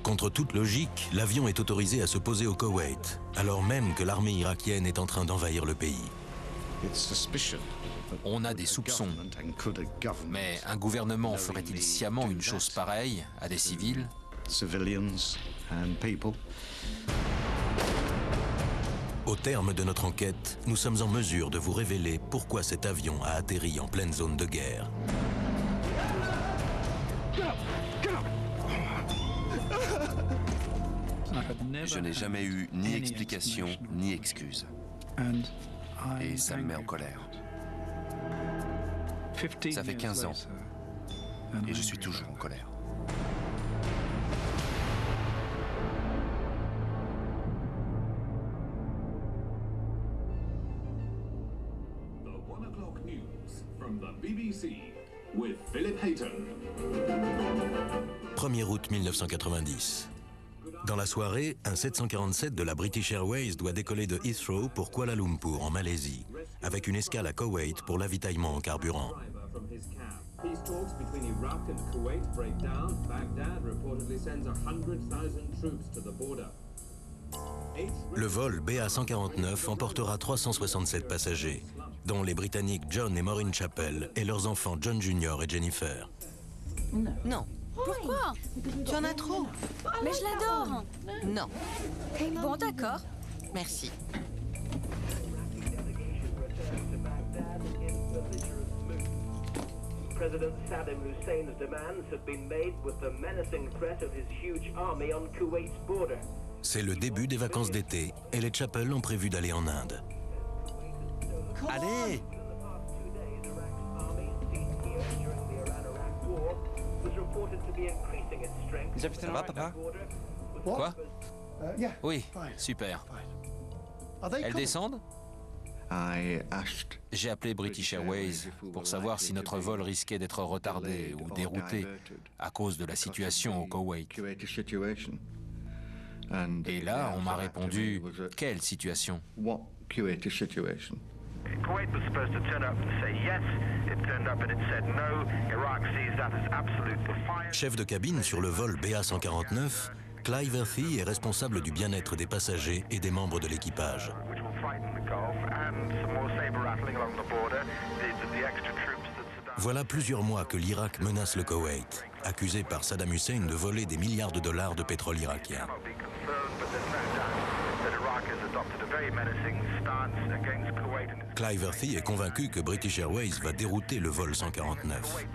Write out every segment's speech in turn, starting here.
Contre toute logique, l'avion est autorisé à se poser au Koweït, alors même que l'armée irakienne est en train d'envahir le pays. On a des soupçons, mais un gouvernement ferait-il sciemment une chose pareille à des civils? Au terme de notre enquête, nous sommes en mesure de vous révéler pourquoi cet avion a atterri en pleine zone de guerre. Je n'ai jamais eu ni explication ni excuse. Et ça me met en colère. Ça fait 15 ans et je suis toujours en colère. The 1 o'clock news from the BBC with Philip Hayton. 1er août 1990. Dans la soirée, un 747 de la British Airways doit décoller de Heathrow pour Kuala Lumpur en Malaisie, avec une escale à Koweït pour l'avitaillement en carburant. Le vol BA-149 emportera 367 passagers, dont les Britanniques John et Maureen Chappell et leurs enfants John Jr. et Jennifer. Non. Pourquoi? Tu en as trop. Mais je l'adore. Non. Bon, d'accord. Merci. President Saddam Hussein's demands have been made with the menacing threat of his huge army on Kuwait's border. C'est le début des vacances d'été et les Chappell ont prévu d'aller en Inde. Allez! Ça va, papa? Quoi? Oui, super. Elles descendent? J'ai appelé British Airways pour savoir si notre vol risquait d'être retardé ou dérouté à cause de la situation au Koweït. Et là, on m'a répondu, quelle situation? Kuwait was supposed to turn up and say yes. It turned up and it said no. Iraq sees that as absolute defiance. Chef de cabine sur le vol BA-149, Clive Earthy est responsable du bien-être des passagers et des membres de l'équipage. Voilà plusieurs mois que l'Irak menace le Koweït, accusé par Saddam Hussein de voler des milliards de dollars de pétrole irakien. Clive Earthy est convaincu que British Airways va dérouter le vol 149.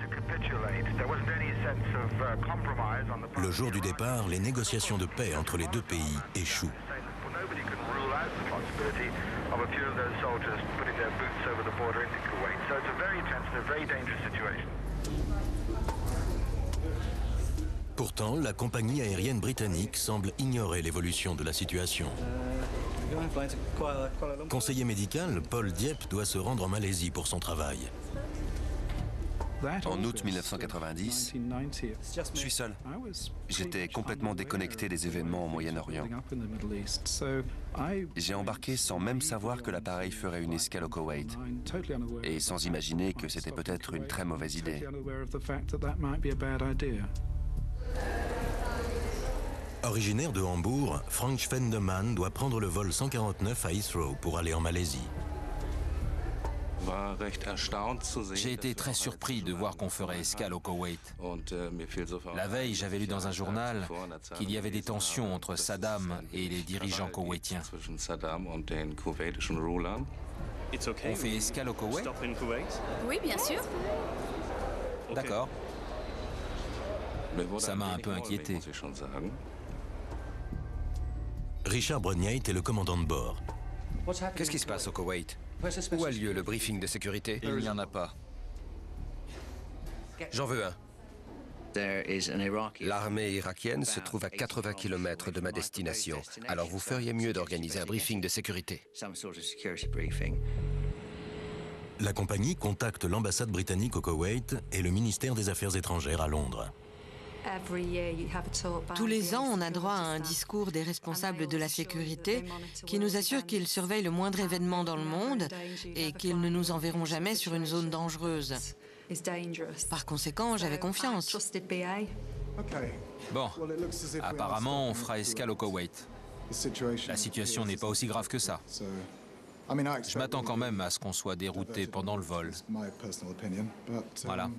Le jour du départ, les négociations de paix entre les deux pays échouent. Pourtant, la compagnie aérienne britannique semble ignorer l'évolution de la situation. Conseiller médical, Paul Dieppe doit se rendre en Malaisie pour son travail. En août 1990, je suis seul. J'étais complètement déconnecté des événements au Moyen-Orient. J'ai embarqué sans même savoir que l'appareil ferait une escale au Koweït et sans imaginer que c'était peut-être une très mauvaise idée. Originaire de Hambourg, Frank Schwendemann doit prendre le vol 149 à Heathrow pour aller en Malaisie. J'ai été très surpris de voir qu'on ferait escale au Koweït. La veille, j'avais lu dans un journal qu'il y avait des tensions entre Saddam et les dirigeants koweïtiens. On fait escale au Koweït? Oui, bien sûr. D'accord. Ça m'a un peu inquiété. Richard Breniate est le commandant de bord. Qu'est-ce qui se passe au Koweït? Où a lieu le briefing de sécurité? Il n'y en a pas. J'en veux un. L'armée irakienne se trouve à 80 km de ma destination. Alors vous feriez mieux d'organiser un briefing de sécurité. La compagnie contacte l'ambassade britannique au Koweït et le ministère des Affaires étrangères à Londres. Tous les ans, on a droit à un discours des responsables de la sécurité qui nous assure qu'ils surveillent le moindre événement dans le monde et qu'ils ne nous enverront jamais sur une zone dangereuse. Par conséquent, j'avais confiance. Bon, apparemment, on fera escale au Koweït. La situation n'est pas aussi grave que ça. Je m'attends quand même à ce qu'on soit dérouté pendant le vol. Voilà.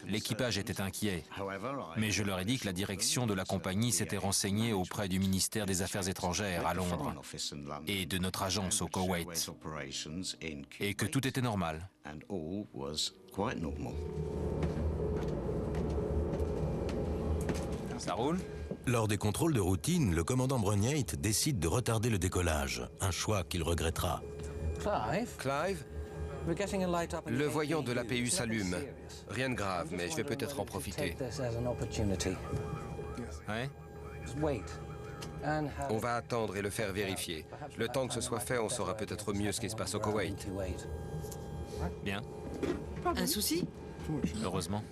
L'équipage était inquiet, mais je leur ai dit que la direction de la compagnie s'était renseignée auprès du ministère des Affaires étrangères à Londres et de notre agence au Koweït, et que tout était normal. Ça roule? Lors des contrôles de routine, le commandant Bruniate décide de retarder le décollage, un choix qu'il regrettera. Clive, le voyant de l'APU s'allume. Rien de grave, mais je vais peut-être en profiter. Ouais? On va attendre et le faire vérifier. Le temps que ce soit fait, on saura peut-être mieux ce qui se passe au Koweït. Bien. Un souci? Heureusement.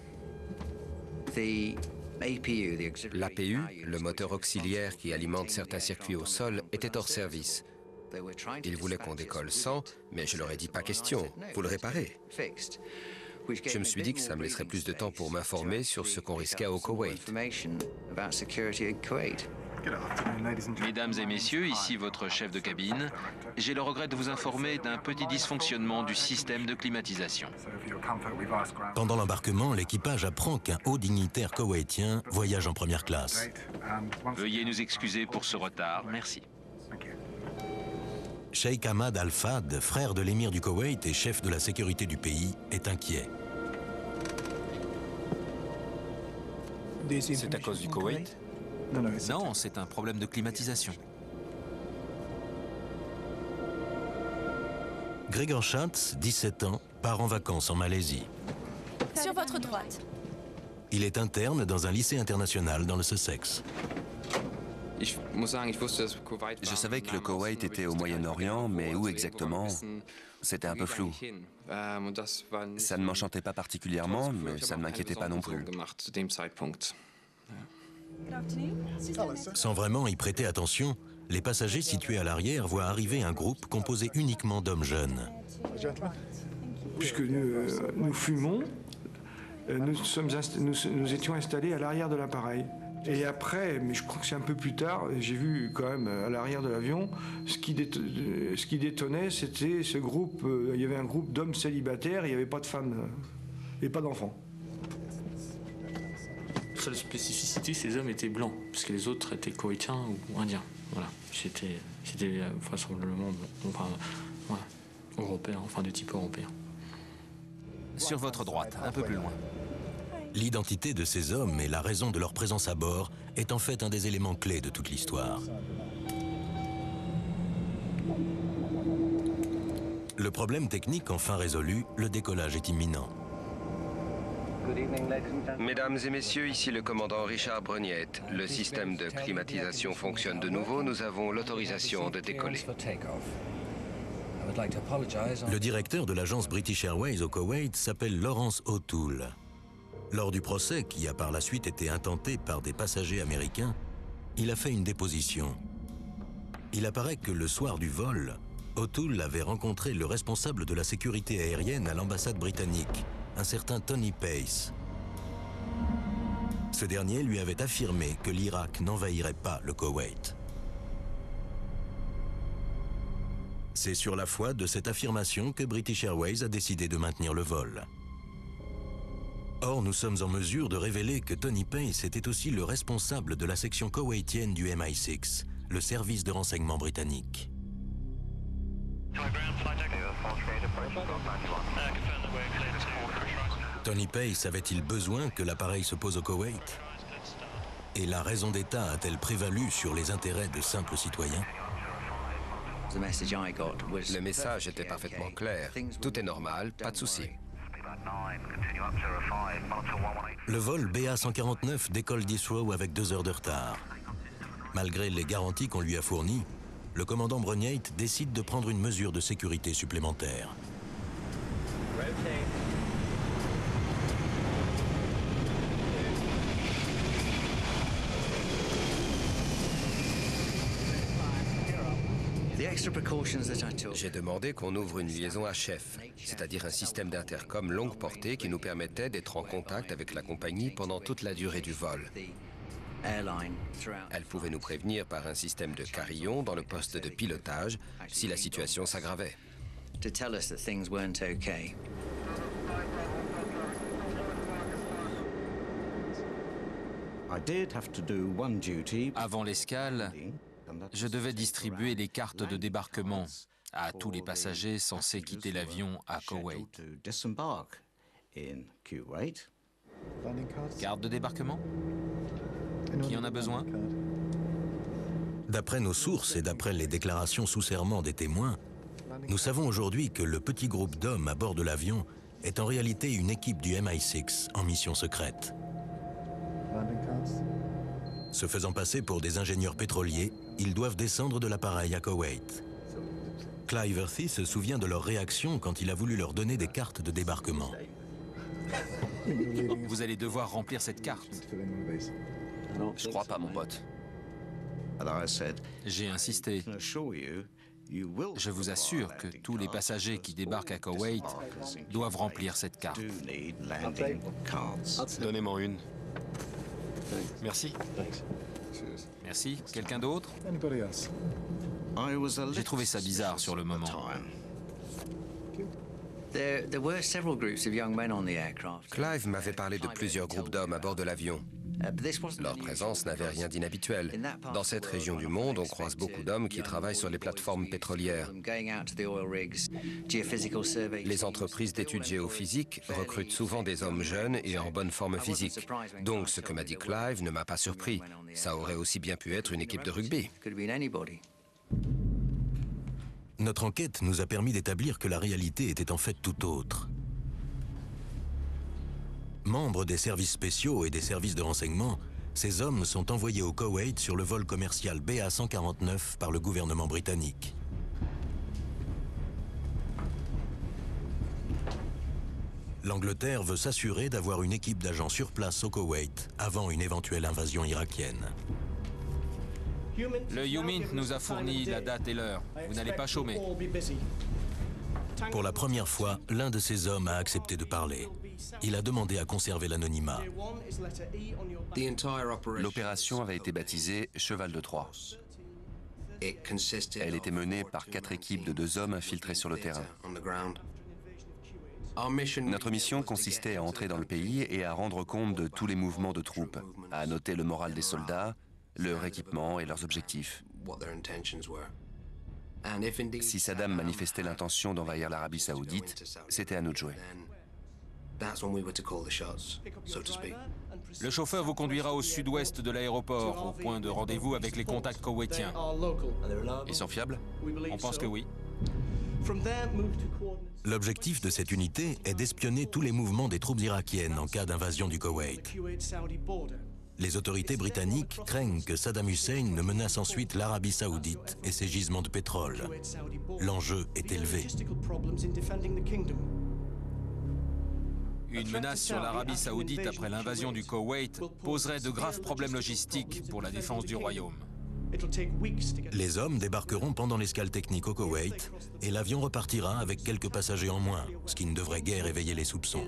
L'APU, le moteur auxiliaire qui alimente certains circuits au sol, était hors service. Ils voulaient qu'on décolle sans, mais je leur ai dit pas question, vous le réparez. Je me suis dit que ça me laisserait plus de temps pour m'informer sur ce qu'on risquait au Koweït. Mesdames et messieurs, ici votre chef de cabine. J'ai le regret de vous informer d'un petit dysfonctionnement du système de climatisation. Pendant l'embarquement, l'équipage apprend qu'un haut dignitaire koweïtien voyage en première classe. Veuillez nous excuser pour ce retard, merci. Cheikh Ahmad Al-Fad, frère de l'émir du Koweït et chef de la sécurité du pays, est inquiet. C'est à cause du Koweït? Non, c'est un problème de climatisation. Gregor Schatz, 17 ans, part en vacances en Malaisie. Sur votre droite. Il est interne dans un lycée international dans le Sussex. Je savais que le Koweït était au Moyen-Orient, mais où exactement, c'était un peu flou. Ça ne m'enchantait pas particulièrement, mais ça ne m'inquiétait pas non plus. Sans vraiment y prêter attention, les passagers situés à l'arrière voient arriver un groupe composé uniquement d'hommes jeunes. Puisque nous fumons, nous étions installés à l'arrière de l'appareil. Et après, mais je crois que c'est un peu plus tard, j'ai vu quand même à l'arrière de l'avion, ce qui détonnait, c'était ce groupe, il y avait un groupe d'hommes célibataires, il n'y avait pas de femmes et pas d'enfants. La seule spécificité, ces hommes étaient blancs, parce que les autres étaient koweïtiens ou indiens. Voilà, c'était vraisemblablement européen, enfin de type européen. Sur votre droite, un peu plus loin. L'identité de ces hommes et la raison de leur présence à bord est en fait un des éléments clés de toute l'histoire. Le problème technique enfin résolu, le décollage est imminent. Mesdames et messieurs, ici le commandant Richard Bruniate. Le système de climatisation fonctionne de nouveau, nous avons l'autorisation de décoller. Le directeur de l'agence British Airways au Koweït s'appelle Lawrence O'Toole. Lors du procès, qui a par la suite été intenté par des passagers américains, il a fait une déposition. Il apparaît que le soir du vol, O'Toole avait rencontré le responsable de la sécurité aérienne à l'ambassade britannique, un certain Tony Pace. Ce dernier lui avait affirmé que l'Irak n'envahirait pas le Koweït. C'est sur la foi de cette affirmation que British Airways a décidé de maintenir le vol. Or, nous sommes en mesure de révéler que Tony Pace était aussi le responsable de la section koweïtienne du MI6, le service de renseignement britannique. Tony Pace avait-il besoin que l'appareil se pose au Koweït? Et la raison d'État a-t-elle prévalu sur les intérêts de simples citoyens? Le message était parfaitement clair. Tout est normal, pas de souci. Le vol BA-149 décolle d'Heathrow avec 2 heures de retard. Malgré les garanties qu'on lui a fournies, le commandant Bruniate décide de prendre une mesure de sécurité supplémentaire. J'ai demandé qu'on ouvre une liaison HF, c'est-à-dire un système d'intercom longue portée qui nous permettait d'être en contact avec la compagnie pendant toute la durée du vol. Elle pouvait nous prévenir par un système de carillon dans le poste de pilotage si la situation s'aggravait. Avant l'escale, je devais distribuer les cartes de débarquement à tous les passagers censés quitter l'avion à Koweït. Carte de débarquement? Qui en a besoin? D'après nos sources et d'après les déclarations sous serment des témoins, nous savons aujourd'hui que le petit groupe d'hommes à bord de l'avion est en réalité une équipe du MI6 en mission secrète. Se faisant passer pour des ingénieurs pétroliers, ils doivent descendre de l'appareil à Koweït. Clive Earthy se souvient de leur réaction quand il a voulu leur donner des cartes de débarquement. Vous allez devoir remplir cette carte. Je crois pas, mon pote. J'ai insisté. Je vous assure que tous les passagers qui débarquent à Koweït doivent remplir cette carte. Donnez-moi une. Merci. Merci. Quelqu'un d'autre? J'ai trouvé ça bizarre sur le moment. Clive m'avait parlé de plusieurs groupes d'hommes à bord de l'avion. Leur présence n'avait rien d'inhabituel. Dans cette région du monde, on croise beaucoup d'hommes qui travaillent sur les plateformes pétrolières. Les entreprises d'études géophysiques recrutent souvent des hommes jeunes et en bonne forme physique. Donc ce que m'a dit Clive ne m'a pas surpris. Ça aurait aussi bien pu être une équipe de rugby. Notre enquête nous a permis d'établir que la réalité était en fait tout autre. Membres des services spéciaux et des services de renseignement, ces hommes sont envoyés au Koweït sur le vol commercial BA-149 par le gouvernement britannique. L'Angleterre veut s'assurer d'avoir une équipe d'agents sur place au Koweït avant une éventuelle invasion irakienne. Le Humint nous a fourni la date et l'heure. Vous n'allez pas chômer. Pour la première fois, l'un de ces hommes a accepté de parler. Il a demandé à conserver l'anonymat. L'opération avait été baptisée Cheval de Troie. Elle était menée par 4 équipes de 2 hommes infiltrés sur le terrain. Notre mission consistait à entrer dans le pays et à rendre compte de tous les mouvements de troupes, à noter le moral des soldats, leur équipement et leurs objectifs. Si Saddam manifestait l'intention d'envahir l'Arabie Saoudite, c'était à nous de jouer. Le chauffeur vous conduira au sud-ouest de l'aéroport, au point de rendez-vous avec les contacts koweïtiens. Ils sont fiables? On pense que oui. L'objectif de cette unité est d'espionner tous les mouvements des troupes irakiennes en cas d'invasion du Koweït. Les autorités britanniques craignent que Saddam Hussein ne menace ensuite l'Arabie Saoudite et ses gisements de pétrole. L'enjeu est élevé. Une menace sur l'Arabie Saoudite après l'invasion du Koweït poserait de graves problèmes logistiques pour la défense du royaume. Les hommes débarqueront pendant l'escale technique au Koweït et l'avion repartira avec quelques passagers en moins, ce qui ne devrait guère éveiller les soupçons.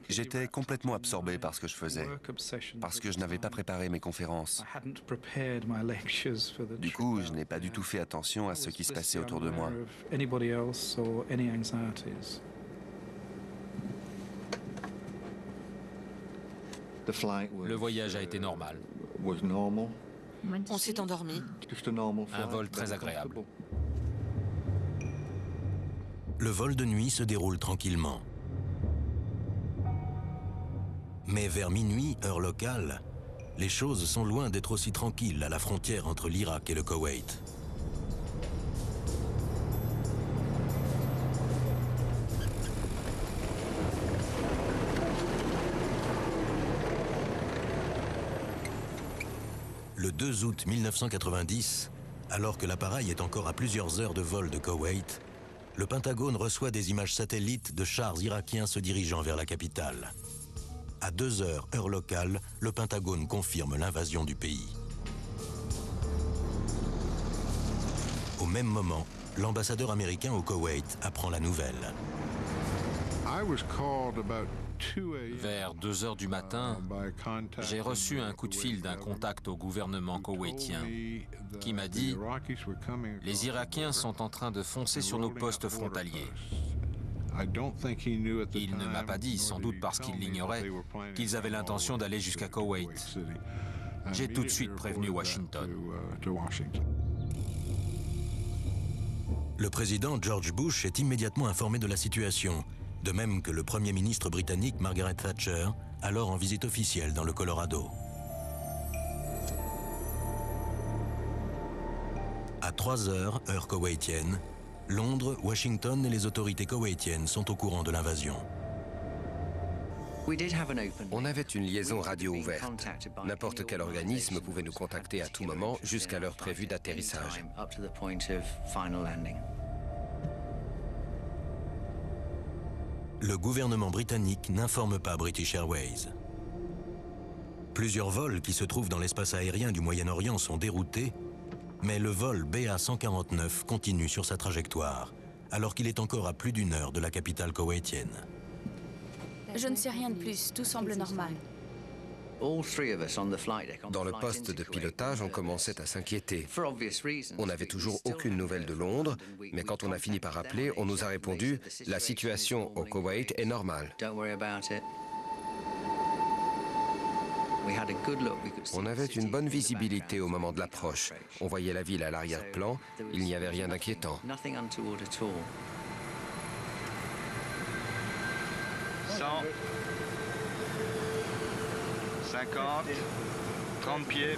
J'étais complètement absorbé par ce que je faisais, parce que je n'avais pas préparé mes conférences. Du coup, je n'ai pas du tout fait attention à ce qui se passait autour de moi. Le voyage a été normal. On s'est endormi. Un vol très agréable. Le vol de nuit se déroule tranquillement. Mais vers minuit, heure locale, les choses sont loin d'être aussi tranquilles à la frontière entre l'Irak et le Koweït. Le 2 août 1990, alors que l'appareil est encore à plusieurs heures de vol de Koweït, le Pentagone reçoit des images satellites de chars irakiens se dirigeant vers la capitale. À 2 heures, heure locale, le Pentagone confirme l'invasion du pays. Au même moment, l'ambassadeur américain au Koweït apprend la nouvelle. Vers 2 heures du matin, j'ai reçu un coup de fil d'un contact au gouvernement koweïtien qui m'a dit « Les Irakiens sont en train de foncer sur nos postes frontaliers ». Il ne m'a pas dit, sans doute parce qu'il l'ignorait, qu'ils avaient l'intention d'aller jusqu'à Koweït. J'ai tout de suite prévenu Washington. Le président George Bush est immédiatement informé de la situation, de même que le Premier ministre britannique Margaret Thatcher, alors en visite officielle dans le Colorado. À 3 heures, heure koweïtienne, Londres, Washington et les autorités koweïtiennes sont au courant de l'invasion. On avait une liaison radio ouverte. N'importe quel organisme pouvait nous contacter à tout moment jusqu'à l'heure prévue d'atterrissage. Le gouvernement britannique n'informe pas British Airways. Plusieurs vols qui se trouvent dans l'espace aérien du Moyen-Orient sont déroutés, mais le vol BA-149 continue sur sa trajectoire, alors qu'il est encore à plus d'1 heure de la capitale koweïtienne. Je ne sais rien de plus, tout semble normal. Dans le poste de pilotage, on commençait à s'inquiéter. On n'avait toujours aucune nouvelle de Londres, mais quand on a fini par appeler, on nous a répondu « La situation au Koweït est normale ». On avait une bonne visibilité au moment de l'approche. On voyait la ville à l'arrière-plan, il n'y avait rien d'inquiétant. 100, 50, 30 pieds.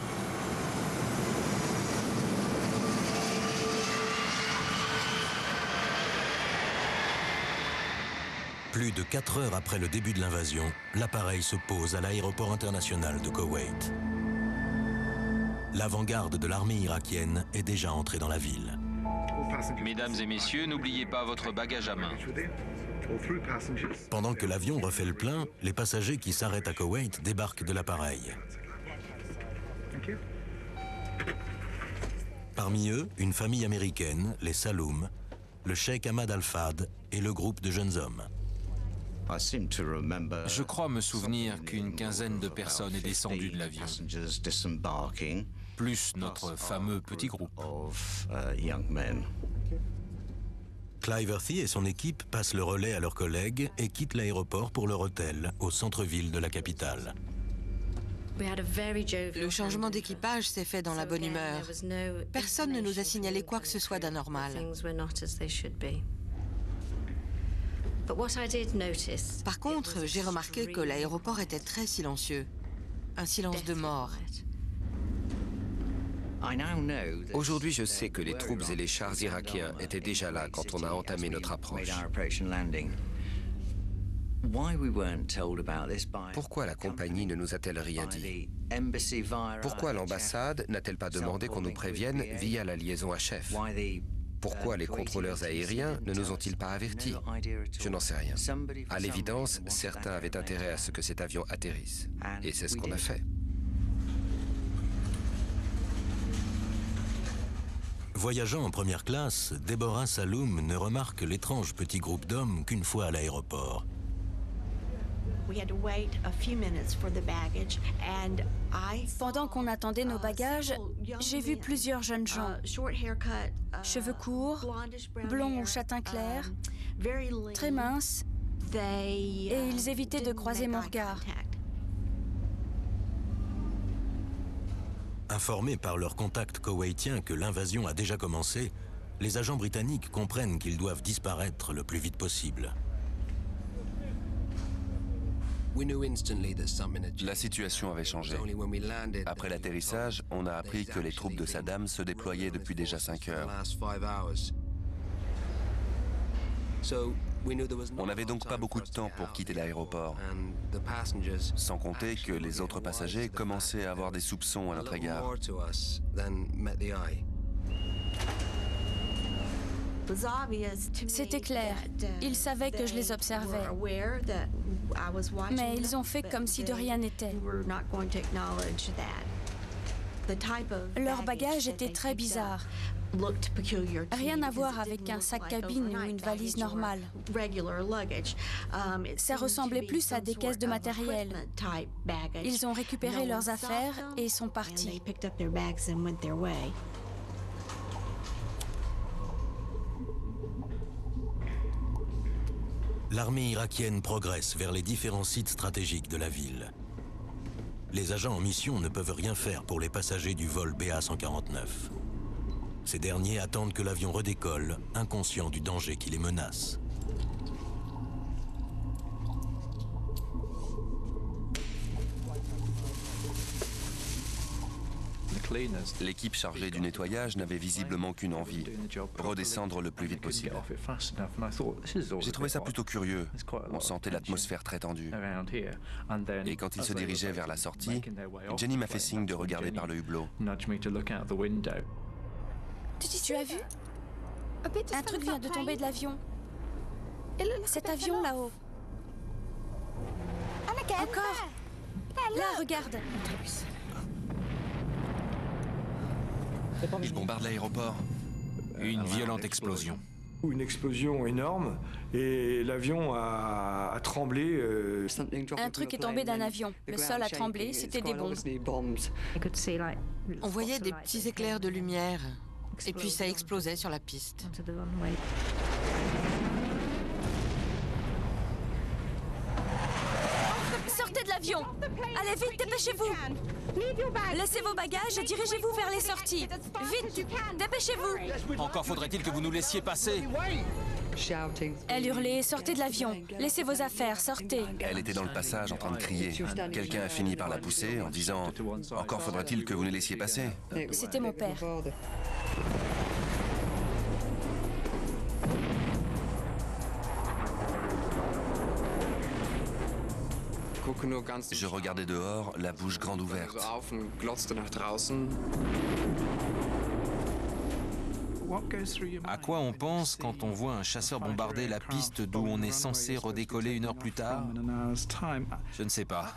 Plus de 4 heures après le début de l'invasion, l'appareil se pose à l'aéroport international de Koweït. L'avant-garde de l'armée irakienne est déjà entrée dans la ville. Mesdames et messieurs, n'oubliez pas votre bagage à main. Pendant que l'avion refait le plein, les passagers qui s'arrêtent à Koweït débarquent de l'appareil. Parmi eux, une famille américaine, les Saloum, le cheikh Ahmad Al-Fad et le groupe de jeunes hommes. Je crois me souvenir qu'une quinzaine de personnes est descendue de l'avion, plus notre fameux petit groupe. Clive Earthy et son équipe passent le relais à leurs collègues et quittent l'aéroport pour leur hôtel, au centre-ville de la capitale. Le changement d'équipage s'est fait dans la bonne humeur. Personne ne nous a signalé quoi que ce soit d'anormal. Par contre, j'ai remarqué que l'aéroport était très silencieux. Un silence de mort. Aujourd'hui, je sais que les troupes et les chars irakiens étaient déjà là quand on a entamé notre approche. Pourquoi la compagnie ne nous a-t-elle rien dit? Pourquoi l'ambassade n'a-t-elle pas demandé qu'on nous prévienne via la liaison HF? Pourquoi les contrôleurs aériens ne nous ont-ils pas avertis? Je n'en sais rien. À l'évidence, certains avaient intérêt à ce que cet avion atterrisse. Et c'est ce qu'on a fait. Voyageant en première classe, Deborah Saloum ne remarque l'étrange petit groupe d'hommes qu'une fois à l'aéroport. Pendant qu'on attendait nos bagages, j'ai vu plusieurs jeunes gens, cheveux courts, blonds ou châtain clair, très minces, et ils évitaient de croiser mon regard. Informés par leurs contacts koweïtiens que l'invasion a déjà commencé, les agents britanniques comprennent qu'ils doivent disparaître le plus vite possible. La situation avait changé. Après l'atterrissage, on a appris que les troupes de Saddam se déployaient depuis déjà 5 heures. On n'avait donc pas beaucoup de temps pour quitter l'aéroport, sans compter que les autres passagers commençaient à avoir des soupçons à notre égard. C'était clair. Ils savaient que je les observais. Mais ils ont fait comme si de rien n'était. Leur bagage était très bizarre. Rien à voir avec un sac cabine ou une valise normale. Ça ressemblait plus à des caisses de matériel. Ils ont récupéré leurs affaires et sont partis. L'armée irakienne progresse vers les différents sites stratégiques de la ville. Les agents en mission ne peuvent rien faire pour les passagers du vol BA-149. Ces derniers attendent que l'avion redécolle, inconscients du danger qui les menace. L'équipe chargée du nettoyage n'avait visiblement qu'une envie, redescendre le plus vite possible. J'ai trouvé ça plutôt curieux. On sentait l'atmosphère très tendue. Et quand ils se dirigeaient vers la sortie, Jenny m'a fait signe de regarder par le hublot. Tu as vu? Un truc vient de tomber de l'avion. Cet avion là-haut. Encore? Là, regarde. Ils bombardent l'aéroport. Une violente explosion. Une explosion énorme et l'avion a tremblé. Un truc est tombé d'un avion. Le sol a tremblé, c'était des bombes. On voyait des petits éclairs de lumière et puis ça explosait sur la piste. Sortez de l'avion! Allez vite, dépêchez-vous! Laissez vos bagages et dirigez-vous vers les sorties. Vite, dépêchez-vous! Encore faudrait-il que vous nous laissiez passer. Elle hurlait, sortez de l'avion. Laissez vos affaires, sortez. Elle était dans le passage en train de crier. Quelqu'un a fini par la pousser en disant « Encore faudrait-il que vous nous laissiez passer ?» C'était mon père. Je regardais dehors, la bouche grande ouverte. À quoi on pense quand on voit un chasseur bombarder la piste d'où on est censé redécoller 1 heure plus tard? Je ne sais pas.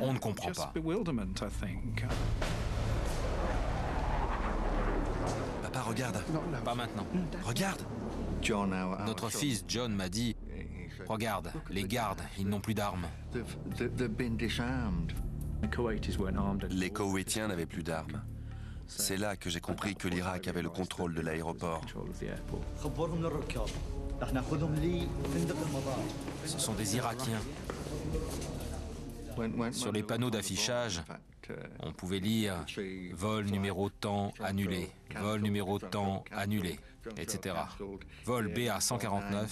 On ne comprend pas. Papa, regarde. Pas maintenant. Regarde. Notre fils John m'a dit « Regarde, les gardes, ils n'ont plus d'armes. » Les Koweïtiens n'avaient plus d'armes. C'est là que j'ai compris que l'Irak avait le contrôle de l'aéroport. Ce sont des Irakiens. Sur les panneaux d'affichage, on pouvait lire « Vol numéro temps annulé »,« Vol numéro temps annulé », etc. Vol BA-149.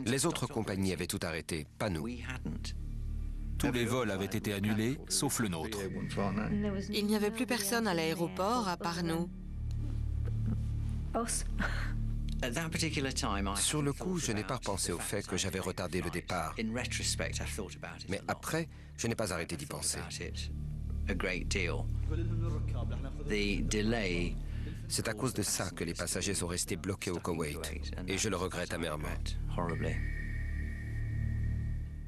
Les autres compagnies avaient tout arrêté, pas nous. Tous les vols avaient été annulés, sauf le nôtre. Il n'y avait plus personne à l'aéroport à part nous. Sur le coup, je n'ai pas repensé au fait que j'avais retardé le départ. Mais après, je n'ai pas arrêté d'y penser. C'est à cause de ça que les passagers sont restés bloqués au Koweït. Et je le regrette amèrement.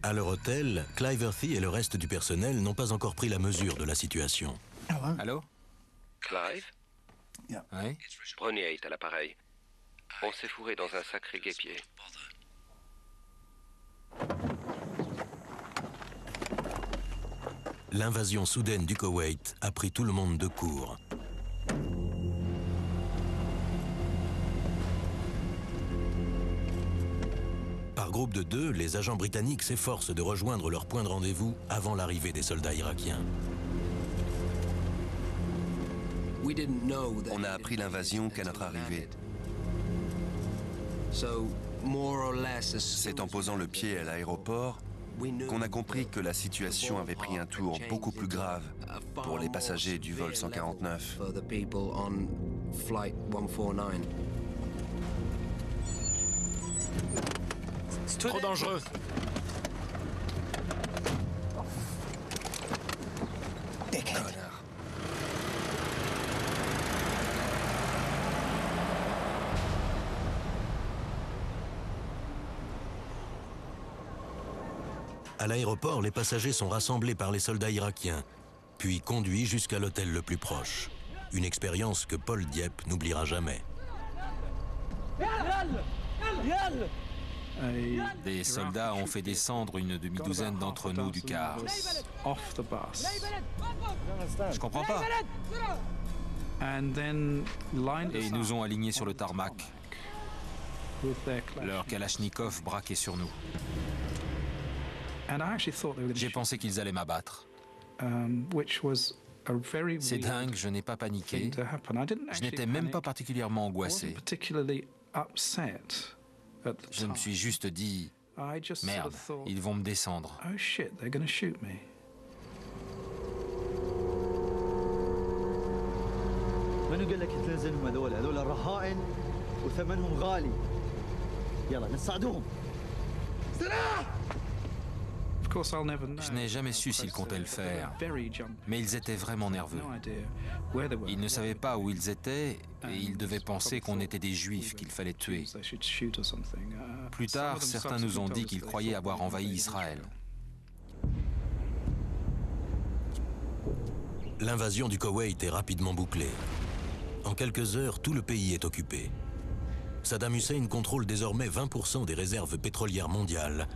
À leur hôtel, Clive Earthy et le reste du personnel n'ont pas encore pris la mesure de la situation. Allô? Clive? Oui? Brunier est à l'appareil. On s'est fourré dans un sacré guêpier. L'invasion soudaine du Koweït a pris tout le monde de court. Par groupe de 2, les agents britanniques s'efforcent de rejoindre leur point de rendez-vous avant l'arrivée des soldats irakiens. On a appris l'invasion qu'à notre arrivée. C'est en posant le pied à l'aéroport qu'on a compris que la situation avait pris un tour beaucoup plus grave pour les passagers du vol 149. C'est trop dangereux. Connard. À l'aéroport, les passagers sont rassemblés par les soldats irakiens, puis conduits jusqu'à l'hôtel le plus proche. Une expérience que Paul Dieppe n'oubliera jamais. Des soldats ont fait descendre une demi-douzaine d'entre nous du car. Je comprends pas. Et ils nous ont alignés sur le tarmac. Leur kalachnikov braqué sur nous. J'ai pensé qu'ils allaient m'abattre. C'est dingue, je n'ai pas paniqué. Je n'étais même pas particulièrement angoissé. Je me suis juste dit, merde, ils vont me descendre. Je n'ai jamais su s'ils comptaient le faire, mais ils étaient vraiment nerveux. Ils ne savaient pas où ils étaient et ils devaient penser qu'on était des juifs qu'il fallait tuer. Plus tard, certains nous ont dit qu'ils croyaient avoir envahi Israël. L'invasion du Koweït est rapidement bouclée. En quelques heures, tout le pays est occupé. Saddam Hussein contrôle désormais 20% des réserves pétrolières mondiales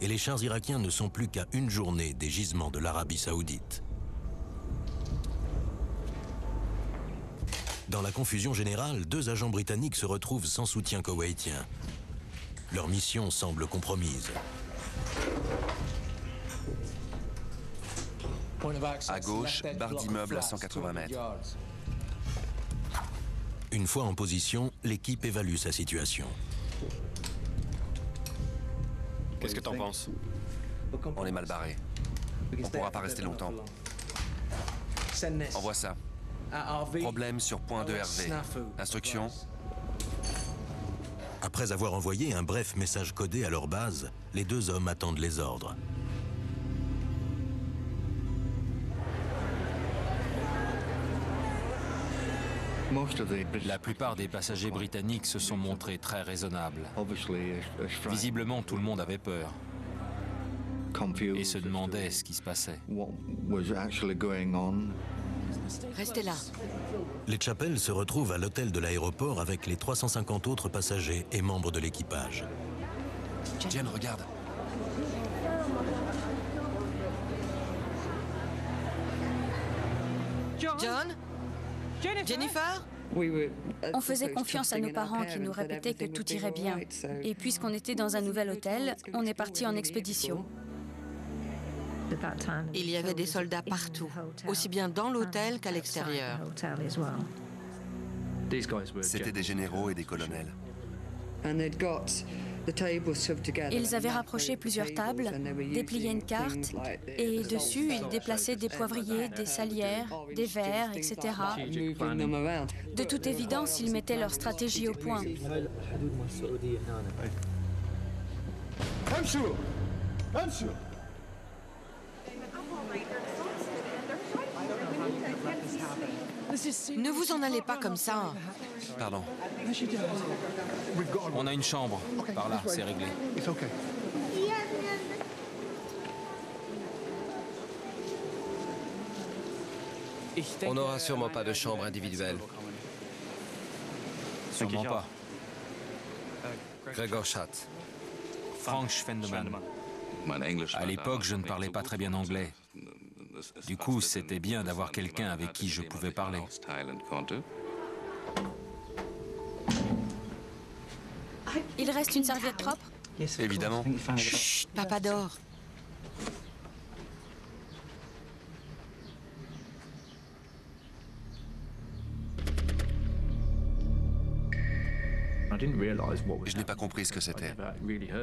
et les chars irakiens ne sont plus qu'à une journée des gisements de l'Arabie saoudite. Dans la confusion générale, 2 agents britanniques se retrouvent sans soutien koweïtien. Leur mission semble compromise. À gauche, barre d'immeuble à 180 mètres. Une fois en position, l'équipe évalue sa situation. Qu'est-ce que t'en penses? On est mal barré. On pourra pas rester longtemps. Envoie ça. Problème sur point de RV. Instruction. Après avoir envoyé un bref message codé à leur base, les 2 hommes attendent les ordres. La plupart des passagers britanniques se sont montrés très raisonnables. Visiblement, tout le monde avait peur et se demandait ce qui se passait. Restez là. Les Chappell se retrouvent à l'hôtel de l'aéroport avec les 350 autres passagers et membres de l'équipage. Jen, regarde. John? Jennifer? On faisait confiance à nos parents qui nous répétaient que tout irait bien. Et puisqu'on était dans un nouvel hôtel, on est parti en expédition. Il y avait des soldats partout, aussi bien dans l'hôtel qu'à l'extérieur. C'était des généraux et des colonels. Ils avaient rapproché plusieurs tables, déplié une carte, et dessus, ils déplaçaient des poivriers, des salières, des verres, etc. De toute évidence, ils mettaient leur stratégie au point. Ne vous en allez pas comme ça. Pardon. On a une chambre. Par là, c'est réglé. On n'aura sûrement pas de chambre individuelle. Sûrement pas. Gregor Schatz. Frank Schwendemann. À l'époque, je ne parlais pas très bien anglais. Du coup, c'était bien d'avoir quelqu'un avec qui je pouvais parler. Il reste une serviette propre? Évidemment. Chut, papa dort. Je n'ai pas compris ce que c'était.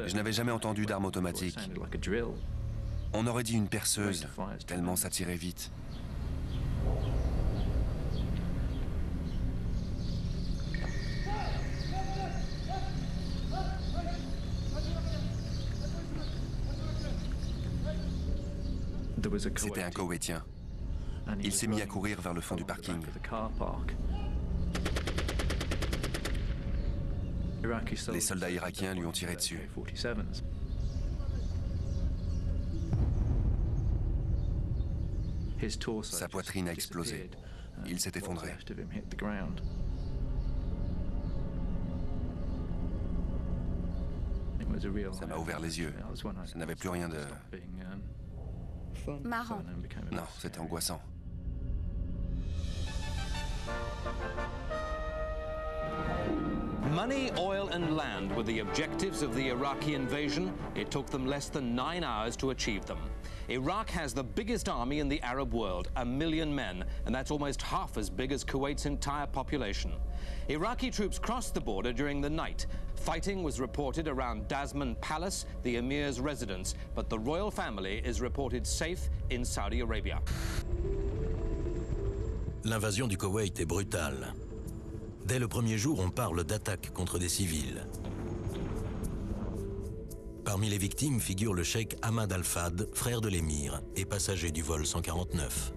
Je n'avais jamais entendu d'arme automatique. On aurait dit une perceuse, tellement ça tirait vite. C'était un Koweïtien. Il s'est mis à courir vers le fond du parking. Les soldats irakiens lui ont tiré dessus. Sa poitrine a explosé. Il s'est effondré. Ça m'a ouvert les yeux. Ça n'avait plus rien de... Marrant. Non, c'était angoissant. Money, oil and land were the objectives of the Iraqi invasion. It took them less than 9 hours to achieve them. Iraq has the biggest army in the Arab world, 1 million men, and that's almost half as big as Kuwait's entire population. Iraqi troops crossed the border during the night. Fighting was reported around Dasman Palace, the emir's residence, but the royal family is reported safe in Saudi Arabia. L'invasion du Koweït est brutale. Dès le premier jour, on parle d'attaques contre des civils. Parmi les victimes figure le cheikh Ahmad Al-Fad, frère de l'émir et passager du vol 149.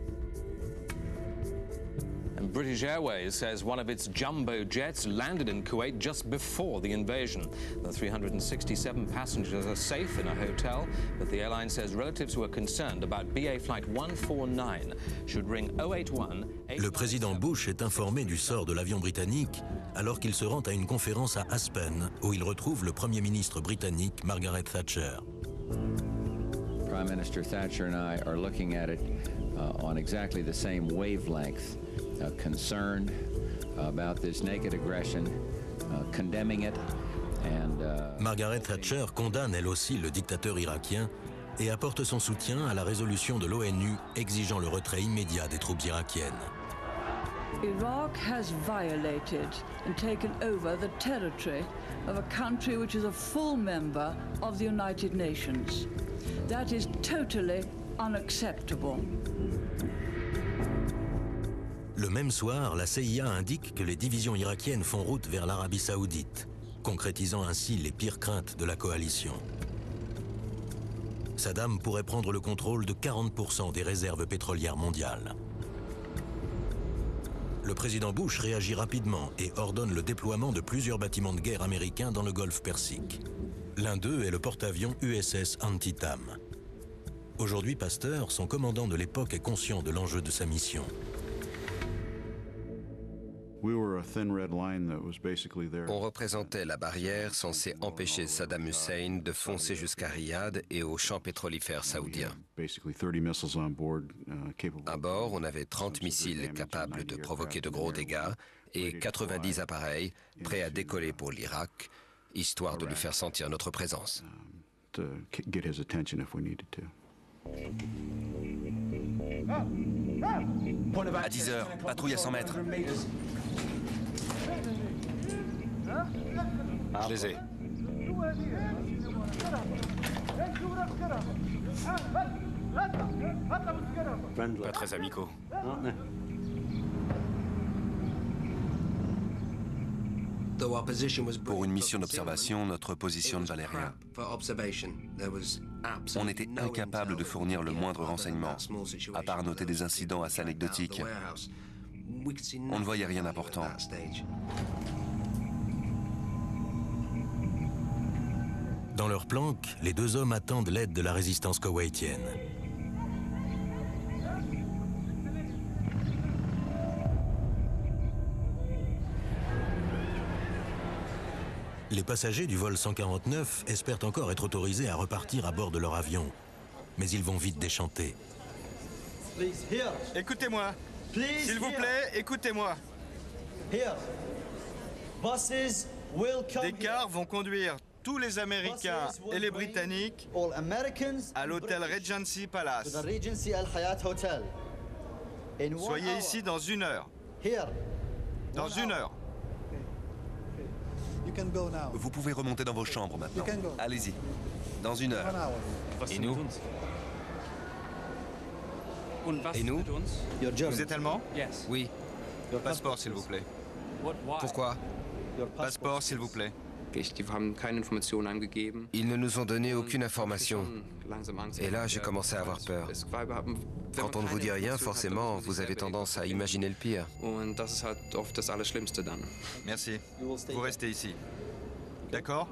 And British Airways says one of its jumbo jets landed in Kuwait just before the invasion. The 367 passengers are safe in a hotel, but the airline says relatives were concerned about BA Flight 149 should ring 081. Le président Bush est informé du sort de l'avion britannique alors qu'il se rend à une conférence à Aspen où il retrouve le Premier ministre britannique Margaret Thatcher. Prime Minister Thatcher and I are looking at it on exactly the same wavelength. Concerned about this naked aggression, condemning it, and Margaret Thatcher condamne elle aussi le dictateur irakien et apporte son soutien à la résolution de l'ONU exigeant le retrait immédiat des troupes irakiennes. Iraq has violated and taken over the territory of a country which is a full member of the United Nations. That is totally unacceptable. Le même soir, la CIA indique que les divisions irakiennes font route vers l'Arabie saoudite, concrétisant ainsi les pires craintes de la coalition. Saddam pourrait prendre le contrôle de 40% des réserves pétrolières mondiales. Le président Bush réagit rapidement et ordonne le déploiement de plusieurs bâtiments de guerre américains dans le golfe Persique. L'un d'eux est le porte-avions USS Antietam. Aujourd'hui Pasteur, son commandant de l'époque, est conscient de l'enjeu de sa mission. On représentait la barrière censée empêcher Saddam Hussein de foncer jusqu'à Riyad et aux champs pétrolifères saoudiens. À bord, on avait 30 missiles capables de provoquer de gros dégâts et 90 appareils prêts à décoller pour l'Irak, histoire de lui faire sentir notre présence. À 10 heures, patrouille à 100 mètres. Je les ai. Pas très amicaux. Pour une mission d'observation, notre position ne valait rien. On était incapable de fournir le moindre renseignement, à part noter des incidents assez anecdotiques. On ne voyait rien d'important. Dans leur planque, les deux hommes attendent l'aide de la résistance koweïtienne. Les passagers du vol 149 espèrent encore être autorisés à repartir à bord de leur avion, mais ils vont vite déchanter. Écoutez-moi. S'il vous plaît, écoutez-moi. Des cars vont conduire tous les Américains et les Britanniques à l'hôtel Regency Palace. Soyez ici dans 1 heure. Dans 1 heure. Vous pouvez remonter dans vos chambres maintenant. Allez-y. Dans 1 heure. Et nous? Et nous? Vous êtes allemand? Oui. Passeport, s'il vous plaît. Pourquoi? Passeport, s'il vous plaît. Ils ne nous ont donné aucune information. Et là, j'ai commencé à avoir peur. Quand on ne vous dit rien, forcément, vous avez tendance à imaginer le pire. Merci. Vous restez ici. D'accord?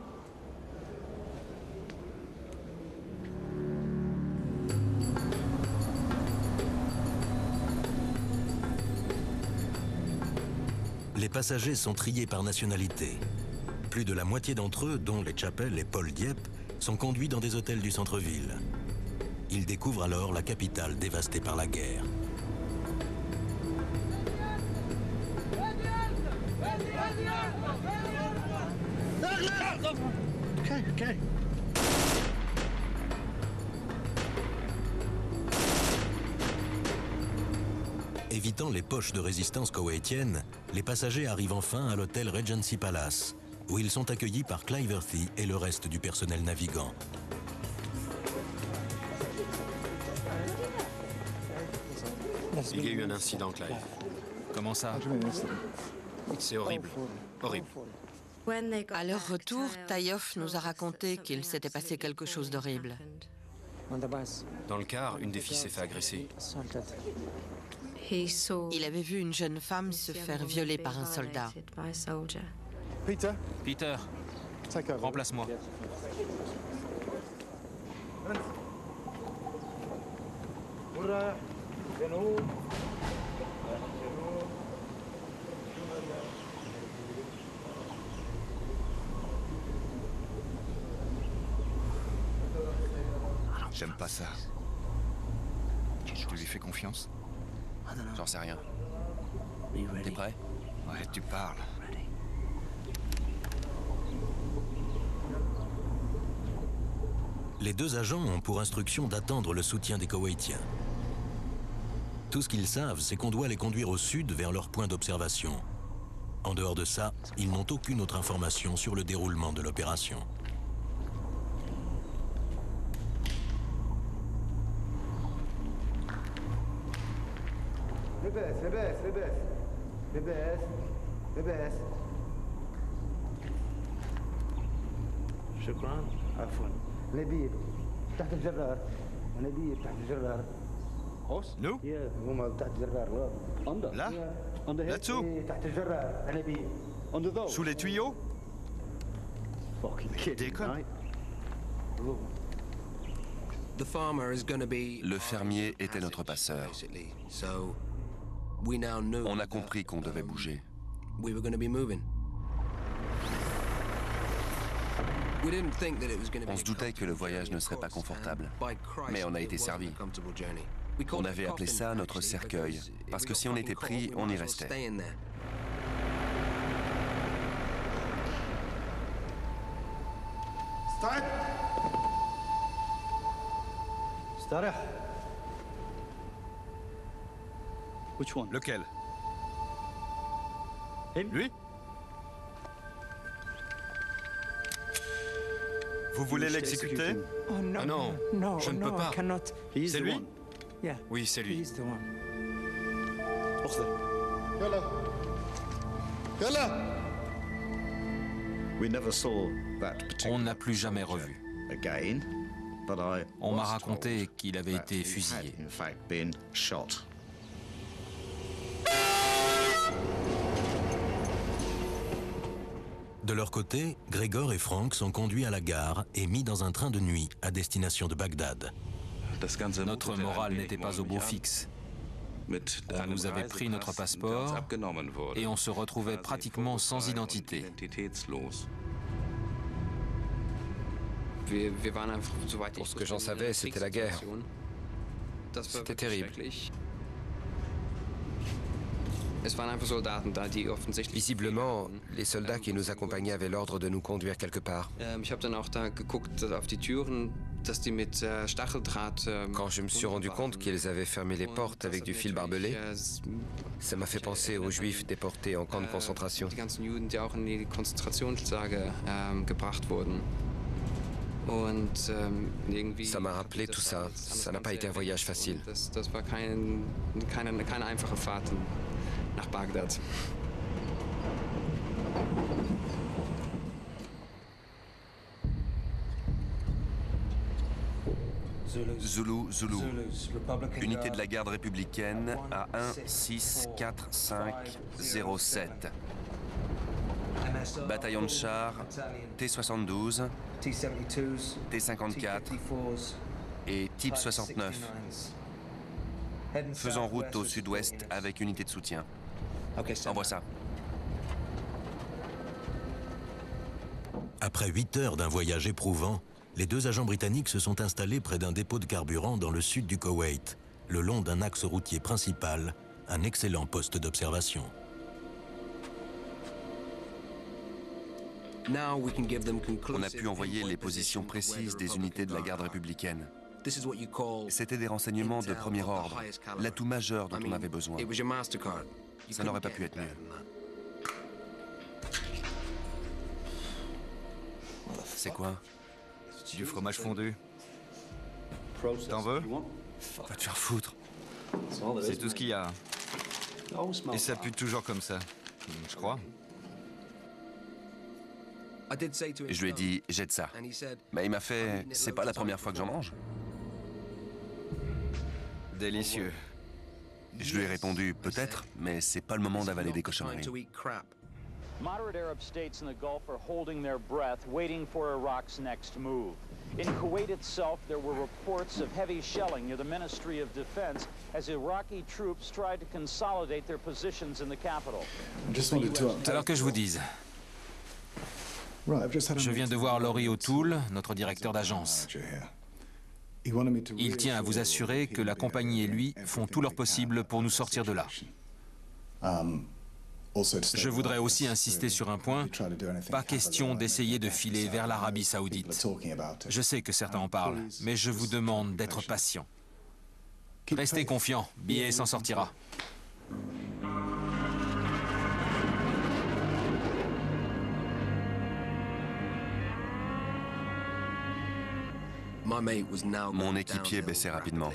Les passagers sont triés par nationalité. Plus de la moitié d'entre eux, dont les Chappell et Paul Dieppe, sont conduits dans des hôtels du centre-ville. Ils découvrent alors la capitale dévastée par la guerre. Okay. Évitant les poches de résistance koweïtiennes, les passagers arrivent enfin à l'hôtel Regency Palace, où ils sont accueillis par Clive Hurthy et le reste du personnel navigant. Il y a eu un incident, Clive. Comment ça? C'est horrible. Horrible. À leur retour, Tayoff nous a raconté qu'il s'était passé quelque chose d'horrible. Dans le car, une des filles s'est fait agresser. Il avait vu une jeune femme se faire violer par un soldat. Peter, remplace-moi. J'aime pas ça. Tu lui fais confiance? J'en sais rien. T'es prêt? Ouais, tu parles. Les deux agents ont pour instruction d'attendre le soutien des Koweïtiens. Tout ce qu'ils savent, c'est qu'on doit les conduire au sud vers leur point d'observation. En dehors de ça, ils n'ont aucune autre information sur le déroulement de l'opération. شكرا عفوا نبيل تحت الجرار نبيل تحت الجرار Nous? Là? Là-dessous? Sous les tuyaux? Déconne. Le fermier était notre passeur. On a compris qu'on devait bouger. On se doutait que le voyage ne serait pas confortable, mais on a été servi. On avait appelé ça notre cercueil, parce que si on était pris, on y restait. Lequel? Lui? Vous voulez l'exécuter? Ah non, je ne peux pas. C'est lui? Oui, c'est lui. On n'a plus jamais revu. On m'a raconté qu'il avait été fusillé. De leur côté, Gregor et Frank sont conduits à la gare et mis dans un train de nuit à destination de Bagdad. Notre morale n'était pas au beau fixe. On nous avait pris notre passeport et on se retrouvait pratiquement sans identité. Pour ce que j'en savais, c'était la guerre. C'était terrible. Visiblement, les soldats qui nous accompagnaient avaient l'ordre de nous conduire quelque part. Quand je me suis rendu compte qu'ils avaient fermé les portes avec du fil barbelé, ça m'a fait penser aux Juifs déportés en camp de concentration. Ça m'a rappelé tout ça. Ça n'a pas été un voyage facile. Nach Bagdad. Zulu. Unité de la garde républicaine à 1645007. Bataillon de chars T-72, T-54 et Type 69. Faisant route au sud-ouest avec unité de soutien. Envoie ça. Après 8 heures d'un voyage éprouvant, les deux agents britanniques se sont installés près d'un dépôt de carburant dans le sud du Koweït, le long d'un axe routier principal, un excellent poste d'observation. On a pu envoyer les positions précises des unités de la garde républicaine. C'était des renseignements de premier ordre, l'atout majeur dont on avait besoin. Ça n'aurait pas pu être mieux. C'est quoi? Du fromage fondu. T'en veux? Va te faire foutre. C'est tout ce qu'il y a. Et ça pue toujours comme ça, je crois. Je lui ai dit, jette ça. Mais il m'a fait, c'est pas la première fois que j'en mange. Délicieux. Je lui ai répondu, peut-être, mais c'est pas le moment d'avaler des cochonneries. Moderate Arab states in the Gulf are holding their breath, waiting for Iraq's next move. In Kuwait itself, there were reports of heavy shelling near the Ministry of Defense as Iraqi troops tried to consolidate their positions in the capital. Alors que je vous dise, je viens de voir Laurie O'Toole, notre directeur d'agence. Il tient à vous assurer que la compagnie et lui font tout leur possible pour nous sortir de là. Je voudrais aussi insister sur un point, pas question d'essayer de filer vers l'Arabie Saoudite. Je sais que certains en parlent, mais je vous demande d'être patient. Restez confiants, BA s'en sortira. Mon équipier baissait rapidement.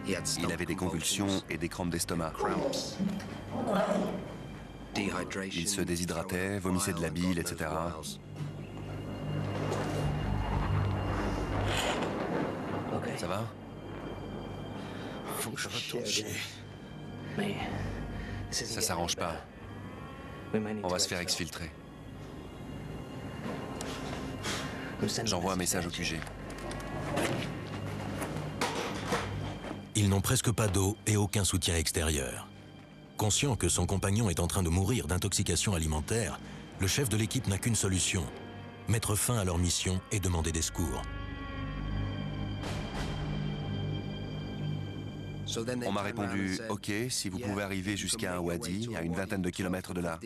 Il avait des convulsions et des crampes d'estomac. Il se déshydratait, vomissait de la bile, etc. Ça va? Faut que je retourne chier. Ça s'arrange pas. On va se faire exfiltrer. J'envoie un message au QG. Ils n'ont presque pas d'eau et aucun soutien extérieur. Conscient que son compagnon est en train de mourir d'intoxication alimentaire, le chef de l'équipe n'a qu'une solution, mettre fin à leur mission et demander des secours. On m'a répondu, OK, si vous pouvez arriver jusqu'à un wadi, à une vingtaine de kilomètres de là,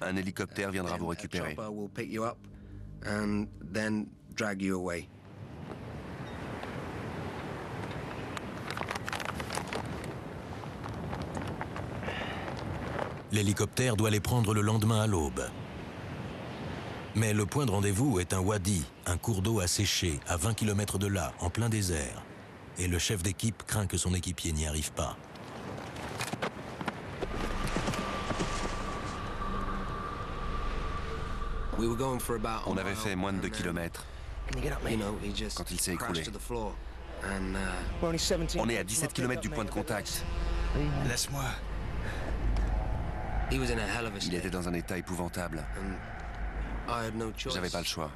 un hélicoptère viendra vous récupérer. L'hélicoptère doit les prendre le lendemain à l'aube. Mais le point de rendez-vous est un wadi, un cours d'eau asséché, à 20 km de là, en plein désert. Et le chef d'équipe craint que son équipier n'y arrive pas. On avait fait moins de 2 kilomètres quand il s'est écroulé. On est à 17 km du point de contact. Laisse-moi. Il était dans un état épouvantable. J'avais pas le choix.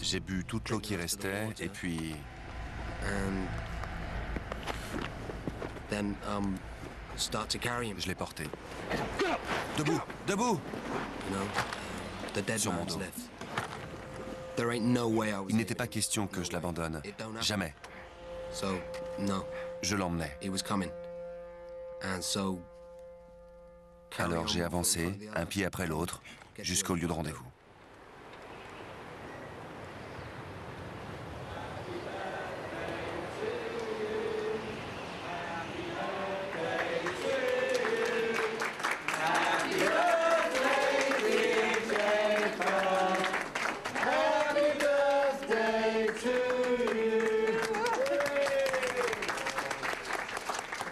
J'ai bu toute l'eau qui restait et puis... Je l'ai porté. Debout! Debout! Sur mon dos. Il n'était pas question que je l'abandonne. Jamais. Je l'emmenais. Alors j'ai avancé, un pied après l'autre, jusqu'au lieu de rendez-vous.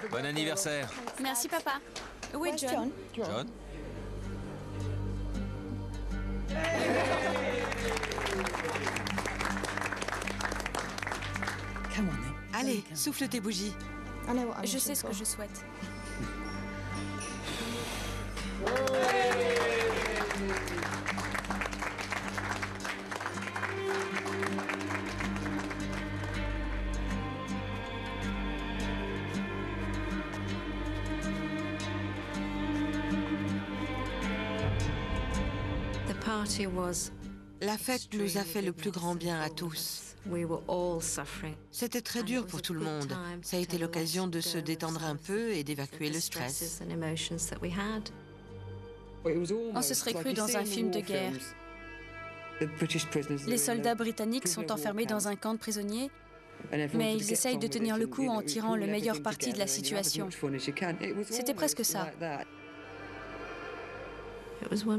Bon anniversaire. Merci, papa. Oui, John. John? Allez, souffle tes bougies. Je sais ce que je souhaite. La fête nous a fait le plus grand bien à tous. C'était très dur pour tout le monde. Ça a été l'occasion de se détendre un peu et d'évacuer le stress. On se serait cru dans un film de guerre. Les soldats britanniques sont enfermés dans un camp de prisonniers, mais ils essayent de tenir le coup en tirant le meilleur parti de la situation. C'était presque ça.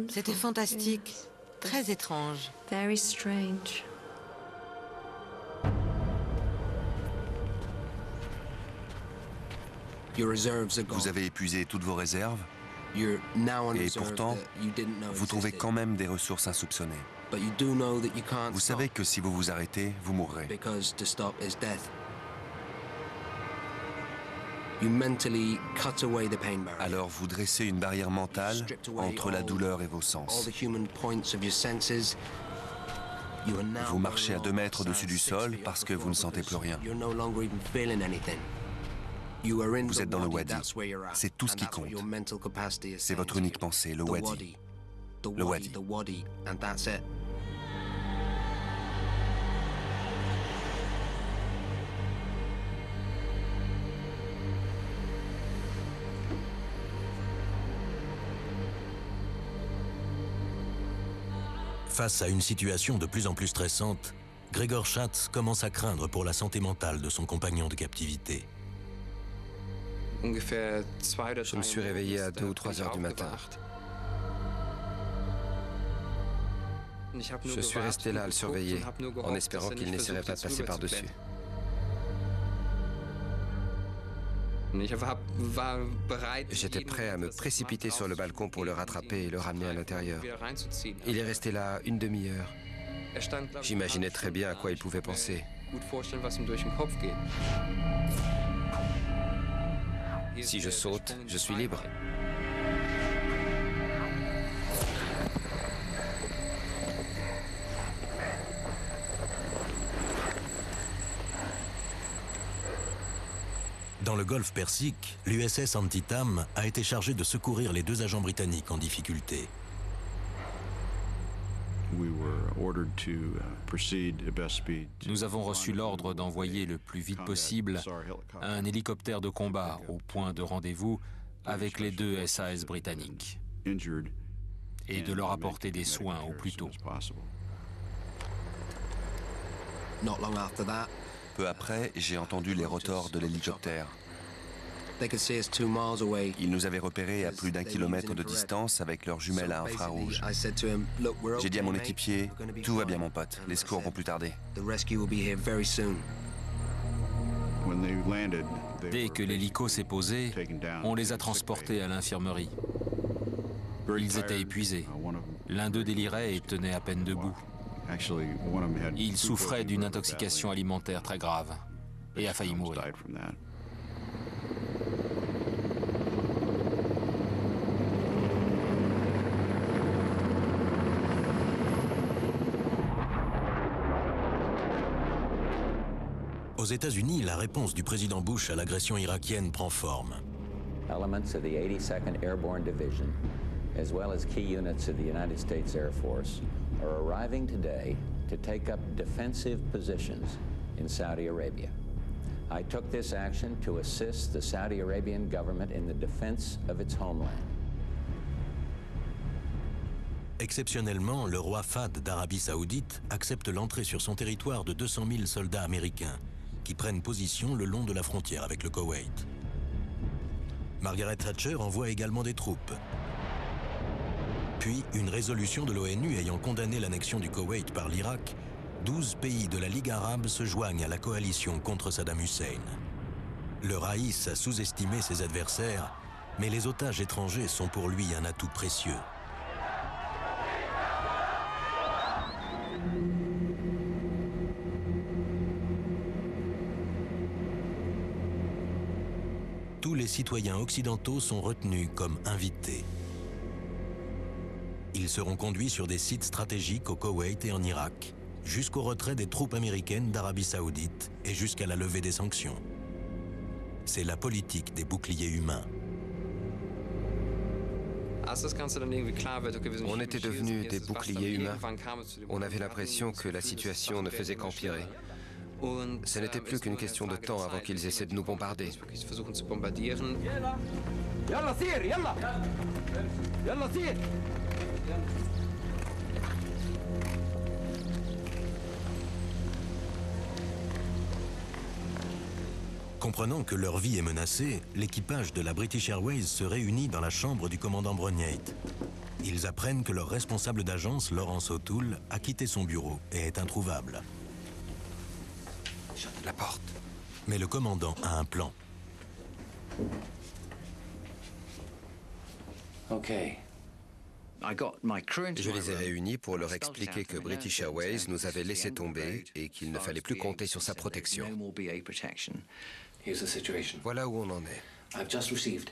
C'était fantastique, très étrange. Vous avez épuisé toutes vos réserves et pourtant, vous trouvez quand même des ressources insoupçonnées. Vous savez que si vous vous arrêtez, vous mourrez. Alors vous dressez une barrière mentale entre la douleur et vos sens. Vous marchez à 2 mètres au-dessus du sol parce que vous ne sentez plus rien. Vous êtes dans le wadi. C'est tout ce qui compte. C'est votre unique pensée, le wadi. Le wadi. Face à une situation de plus en plus stressante, Gregor Schatz commence à craindre pour la santé mentale de son compagnon de captivité. Je me suis réveillé à 2 ou 3 heures du matin. Je suis resté là à le surveiller, en espérant qu'il n'essaierait pas de passer par-dessus. J'étais prêt à me précipiter sur le balcon pour le rattraper et le ramener à l'intérieur. Il est resté là une demi-heure. J'imaginais très bien à quoi il pouvait penser. Si je saute, je suis libre. Dans le golfe Persique, l'USS Antietam a été chargé de secourir les 2 agents britanniques en difficulté. Nous avons reçu l'ordre d'envoyer le plus vite possible un hélicoptère de combat au point de rendez-vous avec les 2 SAS britanniques et de leur apporter des soins au plus tôt. Peu après, j'ai entendu les rotors de l'hélicoptère. Ils nous avaient repérés à plus d'1 kilomètre de distance avec leurs jumelles à infrarouge. J'ai dit à mon équipier, « Tout va bien mon pote, les secours vont plus tarder. » Dès que l'hélico s'est posé, on les a transportés à l'infirmerie. Ils étaient épuisés. L'un d'eux délirait et tenait à peine debout. Il souffrait d'une intoxication alimentaire très grave et a failli mourir. Aux États-Unis, la réponse du président Bush à l'agression irakienne prend forme. Elements of the 82nd Airborne Division, as well as key units of the United States Air Force, are arriving today to take up defensive positions in Saudi Arabia. I took this action to assist the Saudi Arabian government in the defense of its homeland. Exceptionnellement, le roi Fahd d'Arabie Saoudite accepte l'entrée sur son territoire de 200 000 soldats américains qui prennent position le long de la frontière avec le Koweït. Margaret Thatcher envoie également des troupes. Puis, une résolution de l'ONU ayant condamné l'annexion du Koweït par l'Irak, 12 pays de la Ligue arabe se joignent à la coalition contre Saddam Hussein. Le Raïs a sous-estimé ses adversaires, mais les otages étrangers sont pour lui un atout précieux. Tous les citoyens occidentaux sont retenus comme invités. Ils seront conduits sur des sites stratégiques au Koweït et en Irak, jusqu'au retrait des troupes américaines d'Arabie Saoudite et jusqu'à la levée des sanctions. C'est la politique des boucliers humains. On était devenus des boucliers humains. On avait l'impression que la situation ne faisait qu'empirer. Ce n'était plus qu'une question de temps avant qu'ils essaient de nous bombarder. Comprenant que leur vie est menacée, l'équipage de la British Airways se réunit dans la chambre du commandant Brognaite. Ils apprennent que leur responsable d'agence, Laurence O'Toole, a quitté son bureau et est introuvable. La porte. Mais le commandant a un plan. Je les ai réunis pour leur expliquer que British Airways nous avait laissé tomber et qu'il ne fallait plus compter sur sa protection. Voilà où on en est.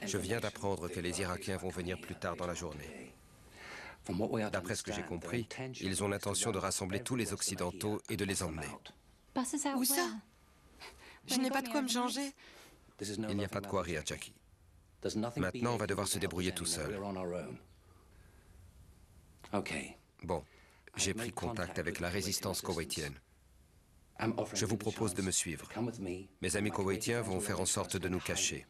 Je viens d'apprendre que les Irakiens vont venir plus tard dans la journée. D'après ce que j'ai compris, ils ont l'intention de rassembler tous les Occidentaux et de les emmener. Où ça? Je n'ai pas de quoi me changer. Il n'y a pas de quoi rire, Jackie. Maintenant, on va devoir se débrouiller tout seul. Bon, j'ai pris contact avec la résistance koweïtienne. Je vous propose de me suivre. Mes amis koweïtiens vont faire en sorte de nous cacher.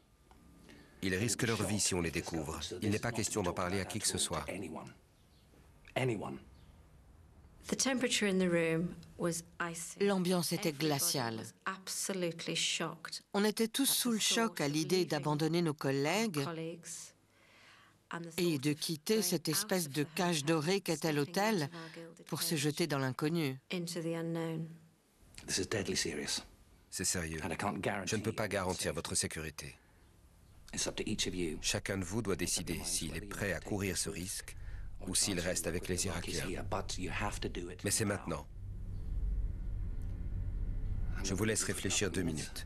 Ils risquent leur vie si on les découvre. Il n'est pas question d'en parler à qui que ce soit. L'ambiance était glaciale. On était tous sous le choc à l'idée d'abandonner nos collègues et de quitter cette espèce de cage dorée qu'était l'hôtel pour se jeter dans l'inconnu. C'est sérieux. Je ne peux pas garantir votre sécurité. Chacun de vous doit décider s'il est prêt à courir ce risque ou s'il reste avec les Irakiens. Mais c'est maintenant. Je vous laisse réfléchir 2 minutes.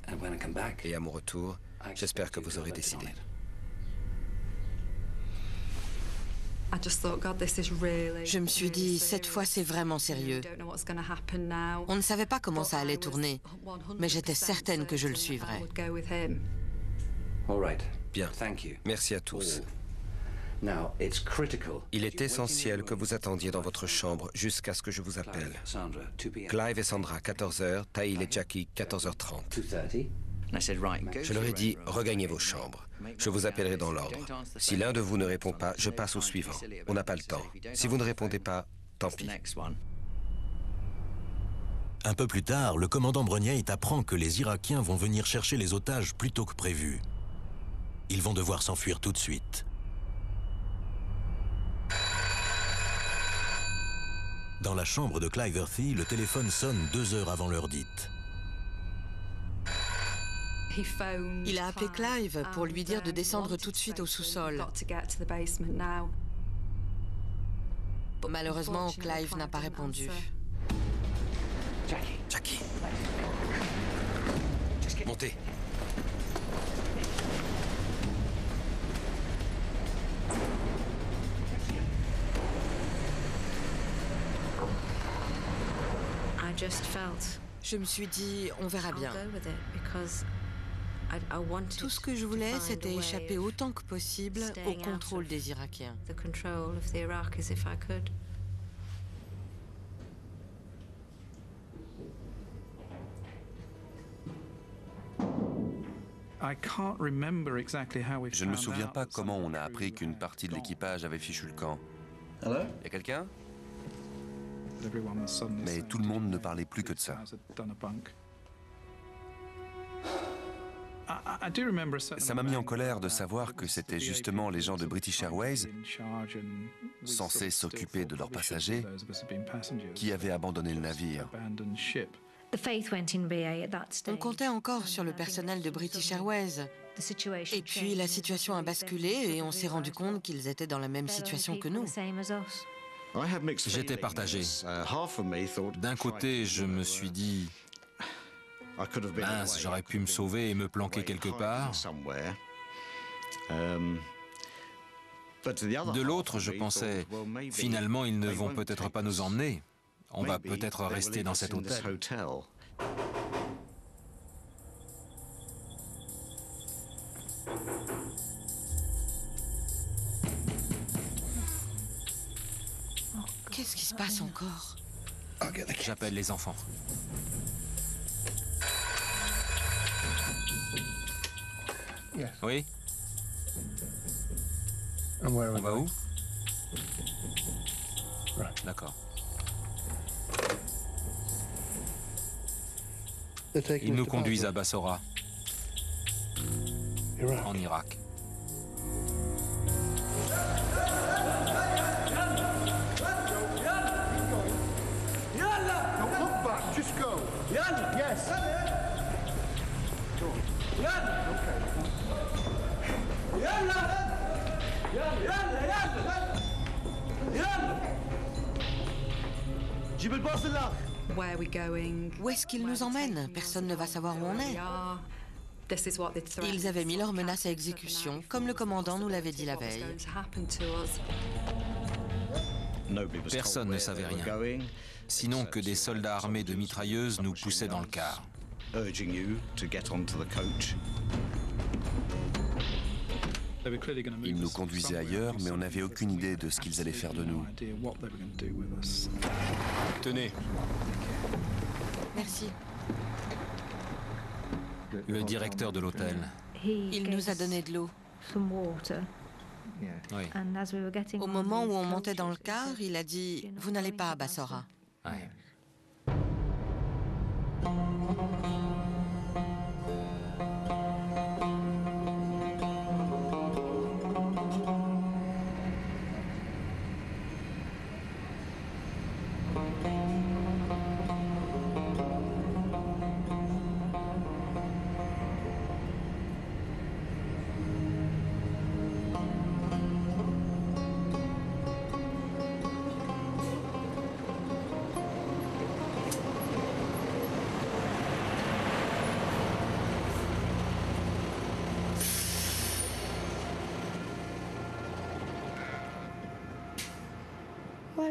Et à mon retour, j'espère que vous aurez décidé. Je me suis dit, cette fois c'est vraiment sérieux. On ne savait pas comment ça allait tourner, mais j'étais certaine que je le suivrais. Bien, merci à tous. Il est essentiel que vous attendiez dans votre chambre jusqu'à ce que je vous appelle. Clive et Sandra, 14h, Tahil et Jackie, 14h30. Je leur ai dit, regagnez vos chambres. Je vous appellerai dans l'ordre. Si l'un de vous ne répond pas, je passe au suivant. On n'a pas le temps. Si vous ne répondez pas, tant pis. Un peu plus tard, le commandant Brognaite apprend que les Irakiens vont venir chercher les otages plus tôt que prévu. Ils vont devoir s'enfuir tout de suite. Dans la chambre de Clive Earthy, le téléphone sonne 2 heures avant l'heure dite. Il a appelé Clive pour lui dire de descendre tout de suite au sous-sol. Malheureusement, Clive n'a pas répondu. Jackie. Montez. Je me suis dit, on verra bien. Tout ce que je voulais, c'était échapper autant que possible au contrôle des Irakiens. Je ne me souviens pas comment on a appris qu'une partie de l'équipage avait fichu le camp. Y a quelqu'un? Mais tout le monde ne parlait plus que de ça. Ça m'a mis en colère de savoir que c'était justement les gens de British Airways, censés s'occuper de leurs passagers, qui avaient abandonné le navire. On comptait encore sur le personnel de British Airways. Et puis la situation a basculé et on s'est rendu compte qu'ils étaient dans la même situation que nous. J'étais partagé. D'un côté, je me suis dit, mince, j'aurais pu me sauver et me planquer quelque part. De l'autre, je pensais, finalement, ils ne vont peut-être pas nous emmener. On va peut-être rester dans cet hôtel. se passe encore? J'appelle les enfants. Oui? On va où? D'accord. Ils nous conduisent à Bassora, en Irak. Just go. Yes. Où est-ce qu'ils nous emmènent? Personne ne va savoir où on est. Ils avaient mis leurs menaces à exécution, comme le commandant nous l'avait dit la veille. Personne ne savait rien, sinon que des soldats armés de mitrailleuses nous poussaient dans le car. Ils nous conduisaient ailleurs, mais on n'avait aucune idée de ce qu'ils allaient faire de nous. Tenez. Merci. Le directeur de l'hôtel. Il nous a donné de l'eau. Oui. Au moment où on montait dans le car, il a dit « Vous n'allez pas à Bassora ». Ouais.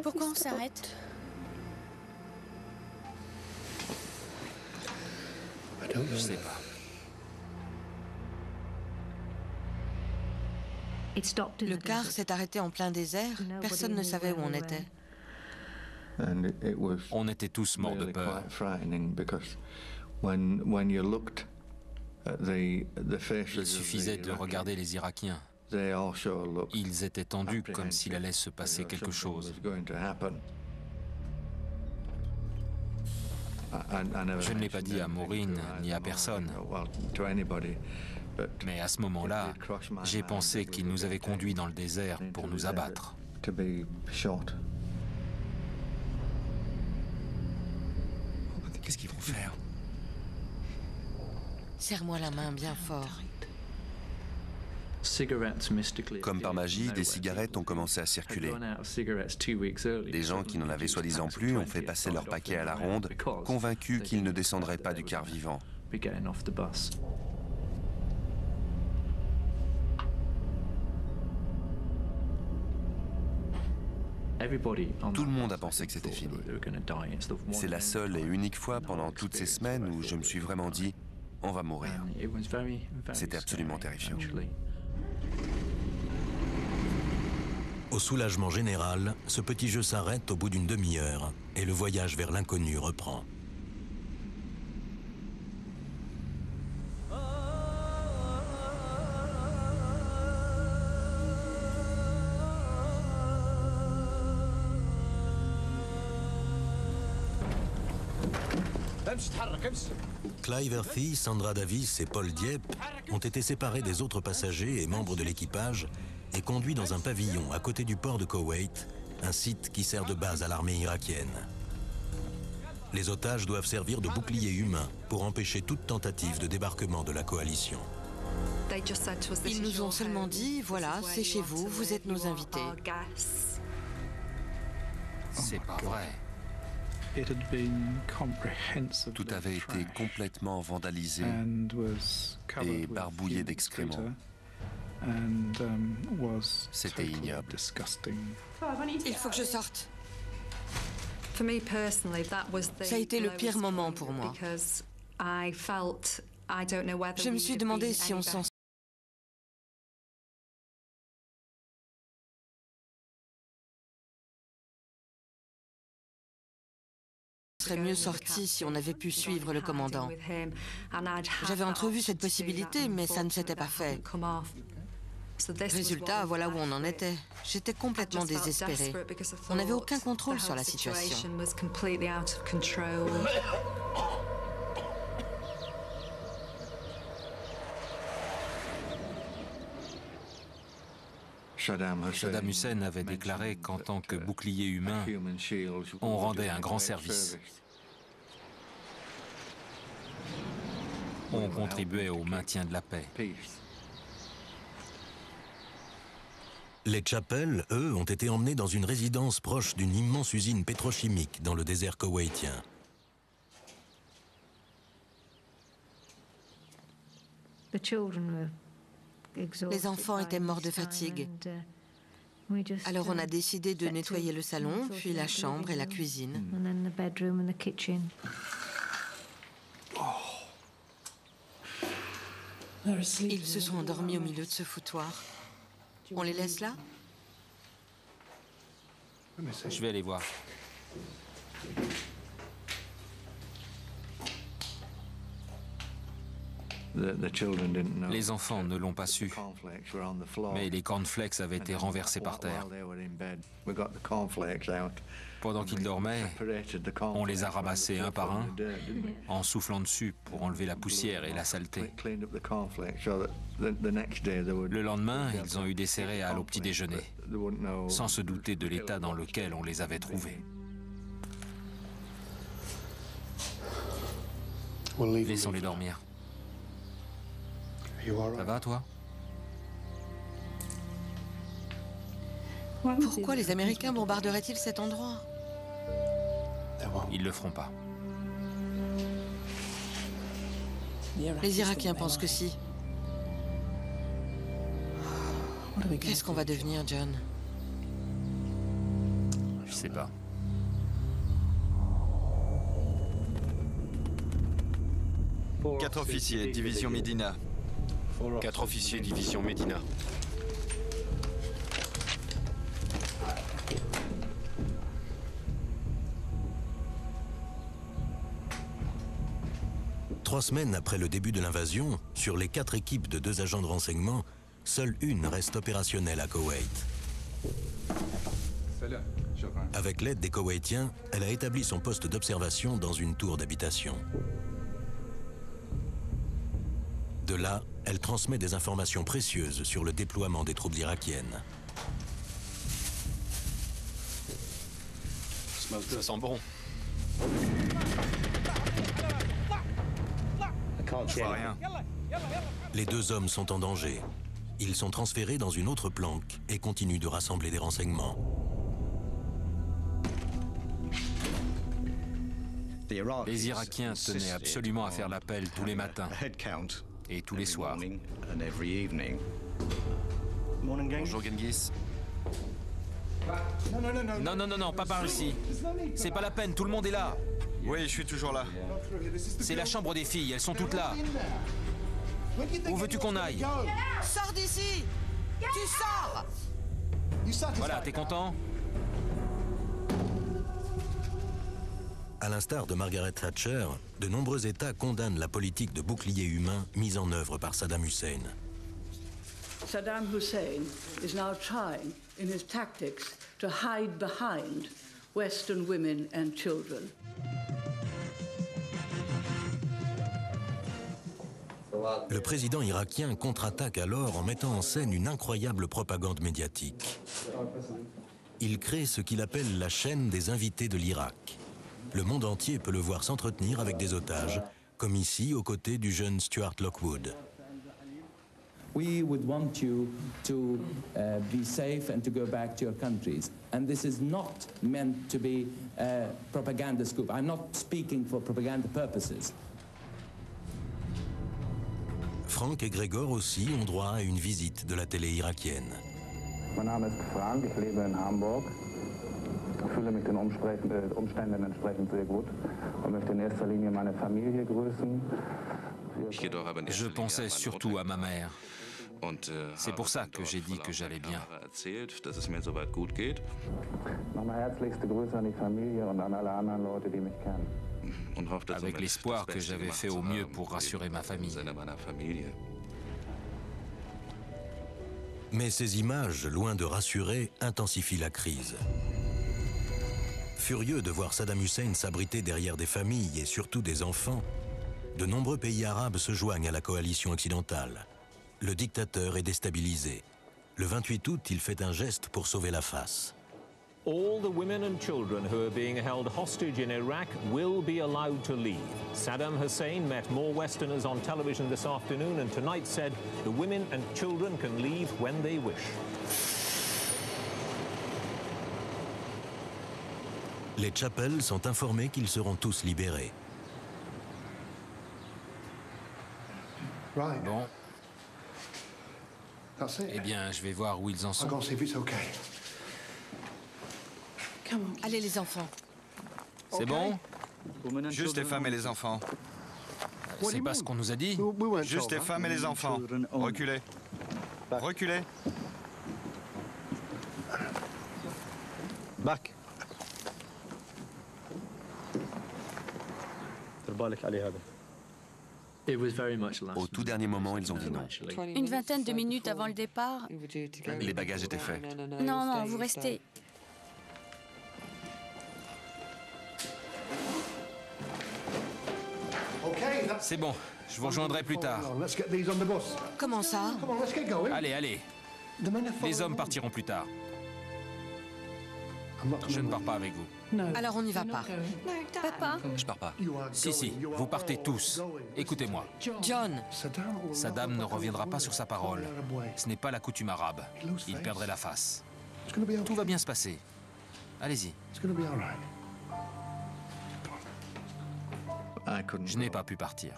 Pourquoi on s'arrête? Je sais pas. Le car s'est arrêté en plein désert. Personne ne savait où on était. On était tous morts de peur. Il suffisait de regarder les Irakiens. Ils étaient tendus comme s'il allait se passer quelque chose. Je ne l'ai pas dit à Maureen ni à personne. Mais à ce moment-là, j'ai pensé qu'ils nous avaient conduits dans le désert pour nous abattre. Qu'est-ce qu'ils vont faire? Serre-moi la main bien fort. Comme par magie, des cigarettes ont commencé à circuler. Des gens qui n'en avaient soi-disant plus ont fait passer leur paquet à la ronde, convaincus qu'ils ne descendraient pas du car vivant. Tout le monde a pensé que c'était fini. C'est la seule et unique fois pendant toutes ces semaines où je me suis vraiment dit « on va mourir ». C'était absolument terrifiant. Au soulagement général, ce petit jeu s'arrête au bout d'une demi-heure et le voyage vers l'inconnu reprend. Clive Murphy, Sandra Davis et Paul Dieppe ont été séparés des autres passagers et membres de l'équipage et conduits dans un pavillon à côté du port de Koweït, un site qui sert de base à l'armée irakienne. Les otages doivent servir de bouclier humain pour empêcher toute tentative de débarquement de la coalition. Ils nous ont seulement dit, voilà, c'est chez vous, vous êtes nos invités. C'est pas vrai. Tout avait été complètement vandalisé et barbouillé d'excréments. C'était ignoble. Il faut que je sorte. Ça a été le pire moment pour moi. Je me suis demandé si on s'en serait mieux sorti si on avait pu suivre le commandant. J'avais entrevu cette possibilité, mais ça ne s'était pas fait. Résultat, voilà où on en était. J'étais complètement désespérée. On n'avait aucun contrôle sur la situation. Saddam Hussein avait déclaré qu'en tant que bouclier humain, on rendait un grand service. On contribuait au maintien de la paix. Les Chappell, eux, ont été emmenés dans une résidence proche d'une immense usine pétrochimique dans le désert koweïtien. Les enfants étaient morts de fatigue. Alors on a décidé de nettoyer le salon, puis la chambre et la cuisine. Ils se sont endormis au milieu de ce foutoir. On les laisse là? Je vais aller voir. Les enfants ne l'ont pas su, mais les cornflakes avaient été renversés par terre. Pendant qu'ils dormaient, on les a ramassés un par un, en soufflant dessus pour enlever la poussière et la saleté. Le lendemain, ils ont eu des céréales au petit déjeuner, sans se douter de l'état dans lequel on les avait trouvés. Laissons-les dormir. Ça va, toi? Pourquoi les Américains bombarderaient-ils cet endroit? Ils le feront pas. Les Irakiens pensent que si. Qu'est-ce qu'on va devenir, John? Je sais pas. Quatre officiers, division Medina. 4 officiers, division Medina. Trois semaines après le début de l'invasion, sur les 4 équipes de 2 agents de renseignement, seule une reste opérationnelle à Koweït. Avec l'aide des Koweïtiens, elle a établi son poste d'observation dans une tour d'habitation. De là, elle transmet des informations précieuses sur le déploiement des troupes irakiennes. Ça sent bon. Je vois rien. Les 2 hommes sont en danger. Ils sont transférés dans une autre planque et continuent de rassembler des renseignements. Les Irakiens tenaient absolument à faire l'appel tous les matins et tous les soirs. Bonjour Genghis. Non, pas par ici. C'est pas la peine, tout le monde est là. Oui, je suis toujours là. C'est la chambre des filles, elles sont toutes là. Où veux-tu qu'on aille? Sors d'ici! Tu sors! Voilà, t'es content? À l'instar de Margaret Thatcher, de nombreux États condamnent la politique de bouclier humain mise en œuvre par Saddam Hussein. Saddam Hussein is now trying, in his tactics, to hide behind Western women and children. Le président irakien contre-attaque alors en mettant en scène une incroyable propagande médiatique. Il crée ce qu'il appelle la chaîne des invités de l'Irak. Le monde entier peut le voir s'entretenir avec des otages, comme ici aux côtés du jeune Stuart Lockwood. We would want you to be safe and to go back to your countries. And this is not meant to be a propaganda scoop. I'm not speaking for propaganda purposes. Frank et Gregor aussi ont droit à une visite de la télé irakienne. Mein Name ist Frank, ich lebe in Hamburg. Ich fühle mich den Umständen entsprechend sehr gut und möchte in erster Linie meine Familie grüßen. Je pensais surtout à ma mère. C'est pour ça que j'ai dit que j'allais bien. Nochmal herzlichste Grüße an die Familie und an alle anderen Leute, die mich kennen. Avec l'espoir que j'avais fait au mieux pour rassurer ma famille. Mais ces images, loin de rassurer, intensifient la crise. Furieux de voir Saddam Hussein s'abriter derrière des familles et surtout des enfants, de nombreux pays arabes se joignent à la coalition occidentale. Le dictateur est déstabilisé. Le 28 août, il fait un geste pour sauver la face. All the women and children who are being held hostage in Iraq will be allowed to leave. Saddam Hussein met more Westerners on television this afternoon and tonight said the women and children can leave when they wish. Les Chappell sont informés qu'ils seront tous libérés. Bon. Eh bien, je vais voir où ils en sont. Allez les enfants. C'est bon? Juste les femmes et les enfants. C'est pas ce qu'on nous a dit. Juste les femmes et les enfants. Reculez. Reculez. Back. Au tout dernier moment, ils ont dit non. Une vingtaine de minutes avant le départ. Les bagages étaient faits. Non, non, vous restez. C'est bon, je vous rejoindrai plus tard. Comment ça? Allez, allez. Les hommes partiront plus tard. Je ne pars pas avec vous. Alors on n'y va pas. Papa? Je pars pas. Si, si, vous partez tous. Écoutez-moi. John. Saddam ne reviendra pas sur sa parole. Ce n'est pas la coutume arabe. Il perdrait la face. Tout va bien se passer. Allez-y. Je n'ai pas pu partir.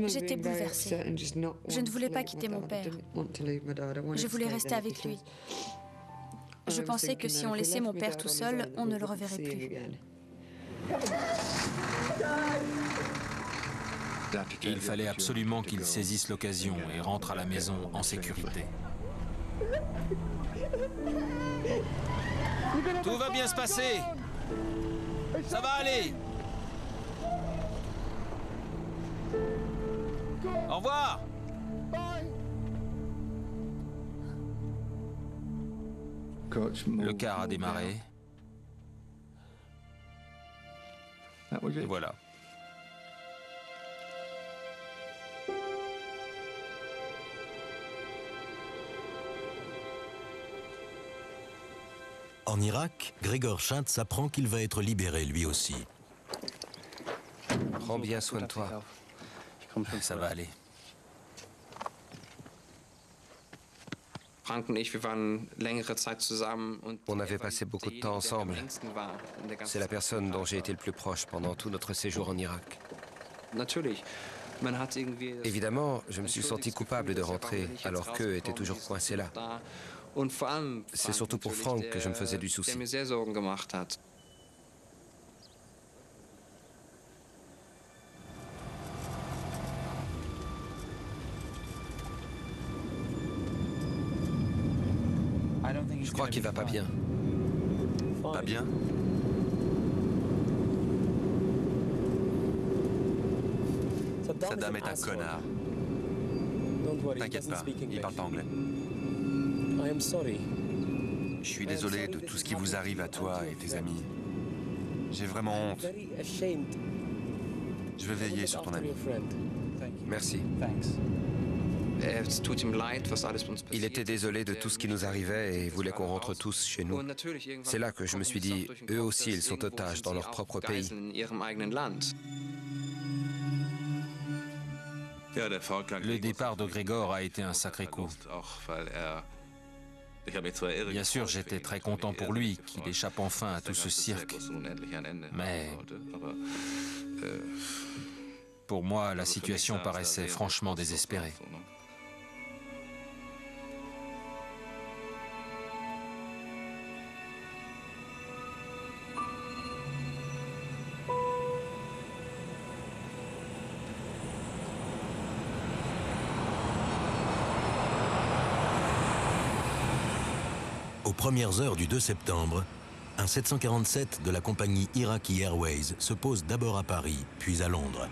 J'étais bouleversée. Je ne voulais pas quitter mon père. Je voulais rester avec lui. Je pensais que si on laissait mon père tout seul, on ne le reverrait plus. Il fallait absolument qu'il saisisse l'occasion et rentre à la maison en sécurité. Tout va bien se passer. Ça va aller. Au revoir. Le car a démarré. Et voilà. En Irak, Gregor Schatz apprend qu'il va être libéré lui aussi. Prends bien soin de toi. Ça va aller. On avait passé beaucoup de temps ensemble. C'est la personne dont j'ai été le plus proche pendant tout notre séjour en Irak. Évidemment, je me suis senti coupable de rentrer alors qu'eux étaient toujours coincés là. C'est surtout pour Frank que je me faisais du souci. Je crois qu'il va pas bien. Pas bien? Saddam est un connard. T'inquiète pas, il parle pas anglais. Je suis désolé de tout ce qui vous arrive à toi et tes amis. J'ai vraiment honte. Je vais veiller sur ton ami. Merci. Il était désolé de tout ce qui nous arrivait et voulait qu'on rentre tous chez nous. C'est là que je me suis dit, eux aussi, ils sont otages dans leur propre pays. Le départ de Gregor a été un sacré coup. Bien sûr, j'étais très content pour lui, qu'il échappe enfin à tout ce cirque. Mais pour moi, la situation paraissait franchement désespérée. Aux premières heures du 2 septembre, un 747 de la compagnie Iraqi Airways se pose d'abord à Paris, puis à Londres.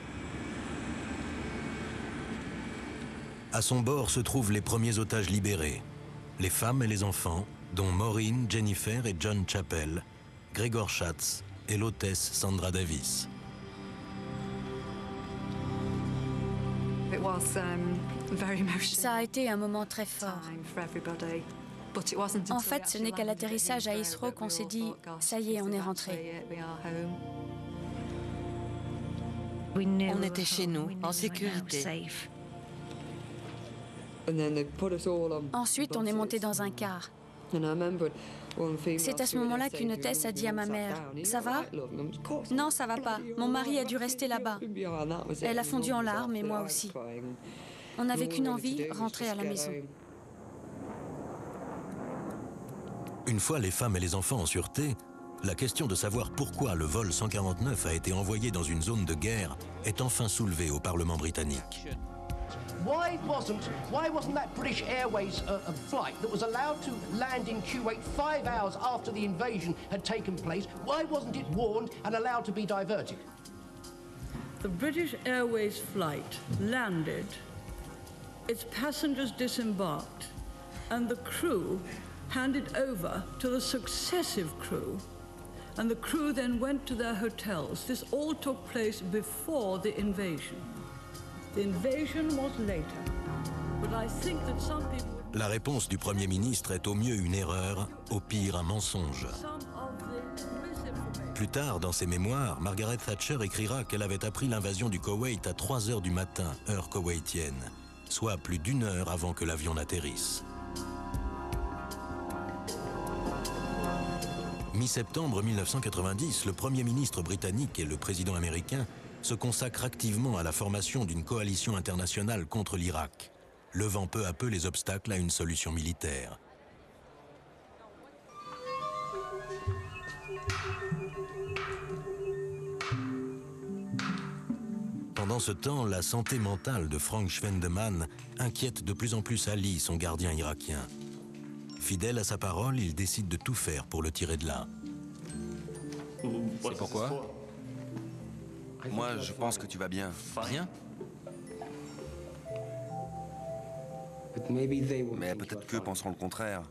À son bord se trouvent les premiers otages libérés, les femmes et les enfants, dont Maureen, Jennifer et John Chappell, Gregor Schatz et l'hôtesse Sandra Davis. Ça a été un moment très fort. En fait, ce n'est qu'à l'atterrissage à Heathrow qu'on s'est dit « ça y est, on est rentré ». On était chez nous, en sécurité. Ensuite, on est monté dans un car. C'est à ce moment-là qu'une hôtesse a dit à ma mère « Ça va ?»« Non, ça va pas. Mon mari a dû rester là-bas. » Elle a fondu en larmes et moi aussi. On n'avait qu'une envie, rentrer à la maison. Une fois les femmes et les enfants en sûreté, la question de savoir pourquoi le vol 149 a été envoyé dans une zone de guerre est enfin soulevée au Parlement britannique. Why wasn't that British Airways flight that was allowed to land in Kuwait 5 hours after the invasion had taken place, why wasn't it warned and allowed to be diverted? The British Airways flight landed, its passengers disembarked, and the crew handed over to the successive crew, and the crew then went to their hotels. This all took place before the invasion. The invasion was later, but I think that some people... La réponse du Premier ministre est au mieux une erreur, au pire un mensonge. Plus tard, dans ses mémoires, Margaret Thatcher écrira qu'elle avait appris l'invasion du Koweït à 3 h du matin, heure koweïtienne, soit plus d'1 heure avant que l'avion n'atterrisse. Mi-septembre 1990, le Premier ministre britannique et le président américain se consacrent activement à la formation d'une coalition internationale contre l'Irak, levant peu à peu les obstacles à une solution militaire. Pendant ce temps, la santé mentale de Frank Schwendemann inquiète de plus en plus Ali, son gardien irakien. Fidèle à sa parole, il décide de tout faire pour le tirer de là. C'est pourquoi? Moi, je pense que tu vas bien. Rien? Mais peut-être qu'eux penseront le contraire.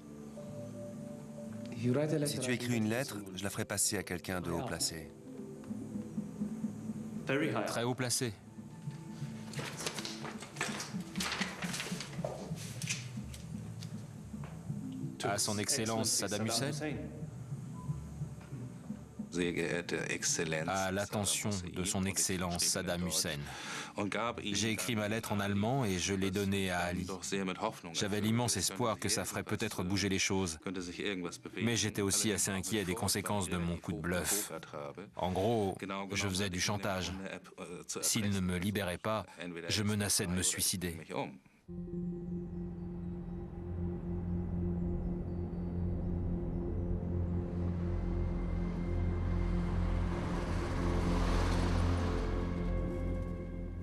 Si tu écris une lettre, je la ferai passer à quelqu'un de haut placé. Très haut placé. À son Excellence Saddam Hussein? À l'attention de son Excellence Saddam Hussein. J'ai écrit ma lettre en allemand et je l'ai donnée à Ali. J'avais l'immense espoir que ça ferait peut-être bouger les choses. Mais j'étais aussi assez inquiet des conséquences de mon coup de bluff. En gros, je faisais du chantage. S'il ne me libérait pas, je menaçais de me suicider.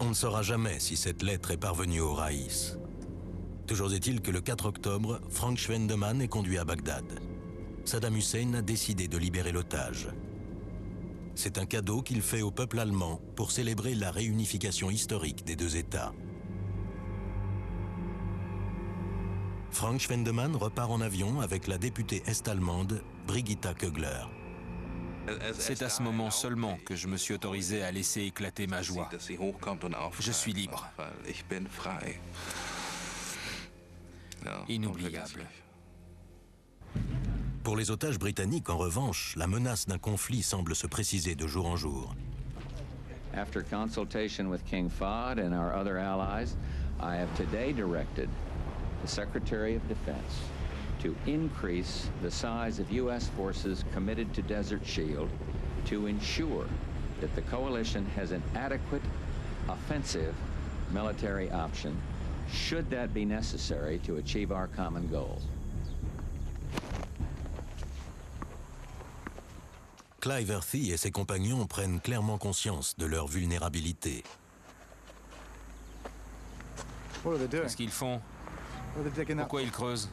On ne saura jamais si cette lettre est parvenue au Raïs. Toujours est-il que le 4 octobre, Frank Schwendemann est conduit à Bagdad. Saddam Hussein a décidé de libérer l'otage. C'est un cadeau qu'il fait au peuple allemand pour célébrer la réunification historique des deux États. Frank Schwendemann repart en avion avec la députée est-allemande Brigitta Kögler. C'est à ce moment seulement que je me suis autorisé à laisser éclater ma joie. Je suis libre. Inoubliable. Pour les otages britanniques, en revanche, la menace d'un conflit semble se préciser de jour en jour. After consultation with King Fahd and our other allies, I have today directed the Secretary of Defense to increase the size of U.S. forces committed to Desert Shield to ensure that the coalition has an adequate offensive military option should that be necessary to achieve our common goals. Clive Earthy et ses compagnons prennent clairement conscience de leur vulnérabilité. Qu'est-ce qu'ils font? Pourquoi ils creusent?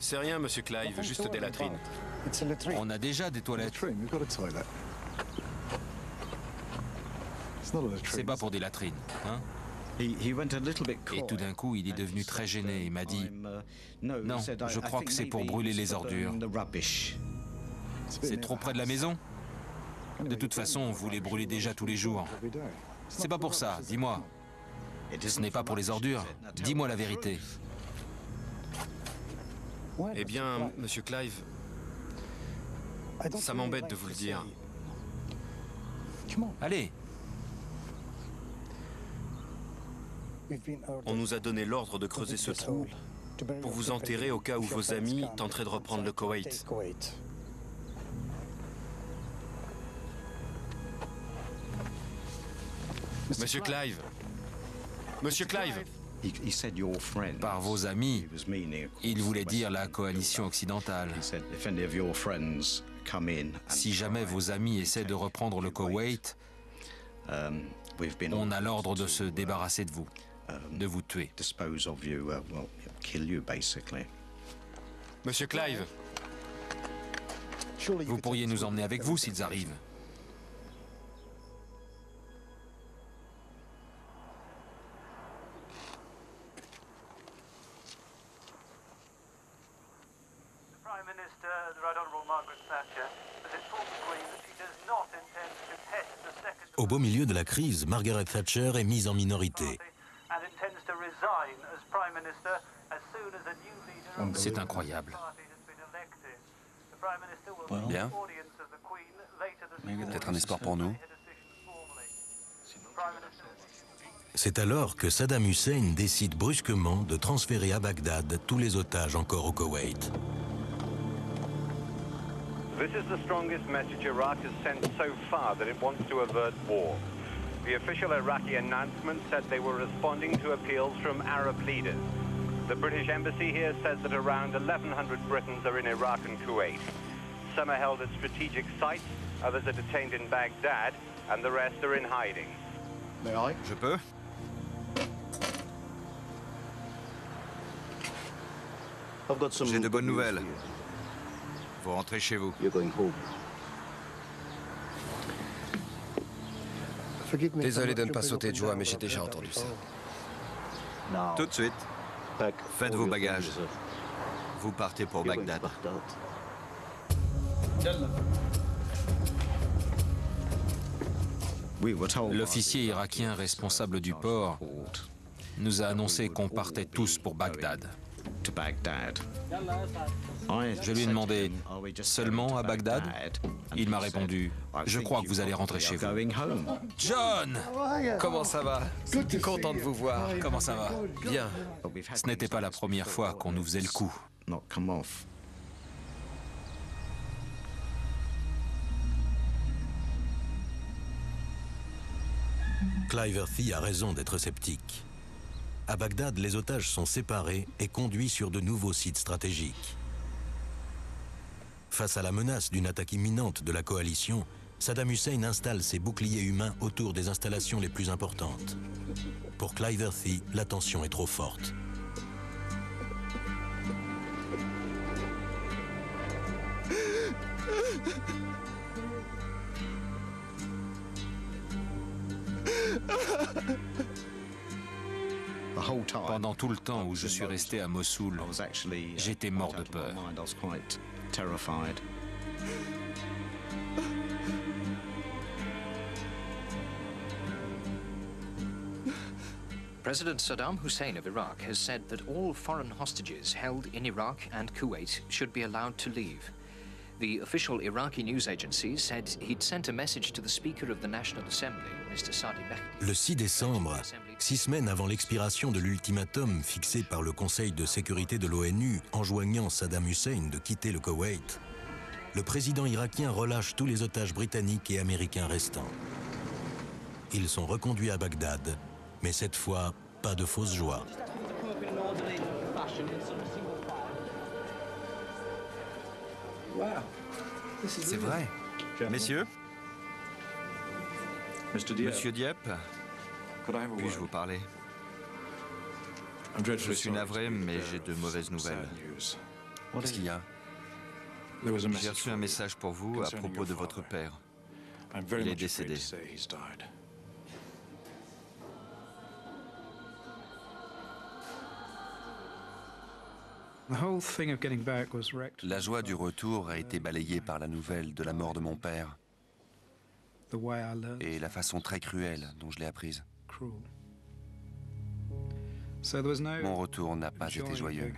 C'est rien, Monsieur Clive, juste des latrines. On a déjà des toilettes. C'est pas pour des latrines, hein? Et tout d'un coup, il est devenu très gêné et m'a dit « Non, je crois que c'est pour brûler les ordures. » C'est trop près de la maison? De toute façon, vous les brûlez déjà tous les jours. C'est pas pour ça, dis-moi. Ce n'est pas pour les ordures. Dis-moi la vérité. Eh bien, Monsieur Clive, ça m'embête de vous le dire. Allez. On nous a donné l'ordre de creuser ce trou pour vous enterrer au cas où vos amis tenteraient de reprendre le Koweït. Monsieur Clive! Monsieur Clive! Par vos amis, il voulait dire la coalition occidentale. Si jamais vos amis essaient de reprendre le Koweït, on a l'ordre de se débarrasser de vous, de vous tuer. Monsieur Clive! Vous pourriez nous emmener avec vous s'ils arrivent. Au beau milieu de la crise, Margaret Thatcher est mise en minorité. C'est incroyable. Bien. Peut-être un espoir pour nous. C'est alors que Saddam Hussein décide brusquement de transférer à Bagdad tous les otages encore au Koweït. This is the strongest message Iraq has sent so far that it wants to avert war. The official Iraqi announcement said they were responding to appeals from Arab leaders. The British embassy here says that around 1,100 Britons are in Iraq and Kuwait. Some are held at strategic sites, others are detained in Baghdad, and the rest are in hiding. Je peux? J'ai de bonnes nouvelles. Vous rentrez chez vous. Désolé de ne pas sauter de joie, mais j'ai déjà entendu ça. Tout de suite. Faites vos bagages. Vous partez pour Bagdad. L'officier irakien responsable du port nous a annoncé qu'on partait tous pour Bagdad. Je lui ai demandé « Seulement à Bagdad ?» Il m'a répondu « Je crois que vous allez rentrer chez vous. » John! Comment ça va? Content de vous voir. Comment ça va? Bien. Ce n'était pas la première fois qu'on nous faisait le coup. Clive Earthy a raison d'être sceptique. À Bagdad, les otages sont séparés et conduits sur de nouveaux sites stratégiques. Face à la menace d'une attaque imminente de la coalition, Saddam Hussein installe ses boucliers humains autour des installations les plus importantes. Pour Clive Earthy, la tension est trop forte. Pendant tout le temps où je suis resté à Mossoul, j'étais mort de peur. President Saddam Hussein of Iraq has said that all foreign hostages held in Iraq and Kuwait should be allowed to leave. The official Iraqi news agency said he'd sent a message to the Speaker of the National Assembly, Mr. Sadi Mehdi. Le 6 décembre, 6 semaines avant l'expiration de l'ultimatum fixé par le Conseil de sécurité de l'ONU enjoignant Saddam Hussein de quitter le Koweït, le président irakien relâche tous les otages britanniques et américains restants. Ils sont reconduits à Bagdad, mais cette fois, pas de fausse joie. C'est vrai. Messieurs? Monsieur Dieppe? Puis-je vous parler? Je suis navré, mais j'ai de mauvaises nouvelles. Qu'est-ce qu'il y a? J'ai reçu un message pour vous à propos de votre père. Il est décédé. La joie du retour a été balayée par la nouvelle de la mort de mon père et la façon très cruelle dont je l'ai apprise. Mon retour n'a pas été joyeux.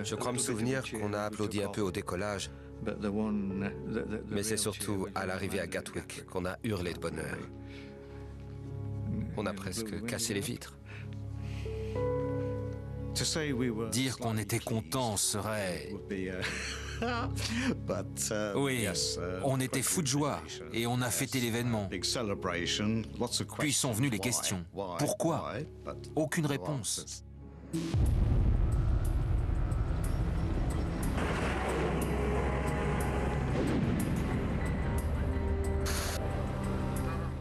Je crois me souvenir qu'on a applaudi un peu au décollage, mais c'est surtout à l'arrivée à Gatwick qu'on a hurlé de bonheur. On a presque cassé les vitres. Dire qu'on était content serait... Oui, on était fous de joie et on a fêté l'événement. Puis sont venues les questions. Pourquoi? Aucune réponse.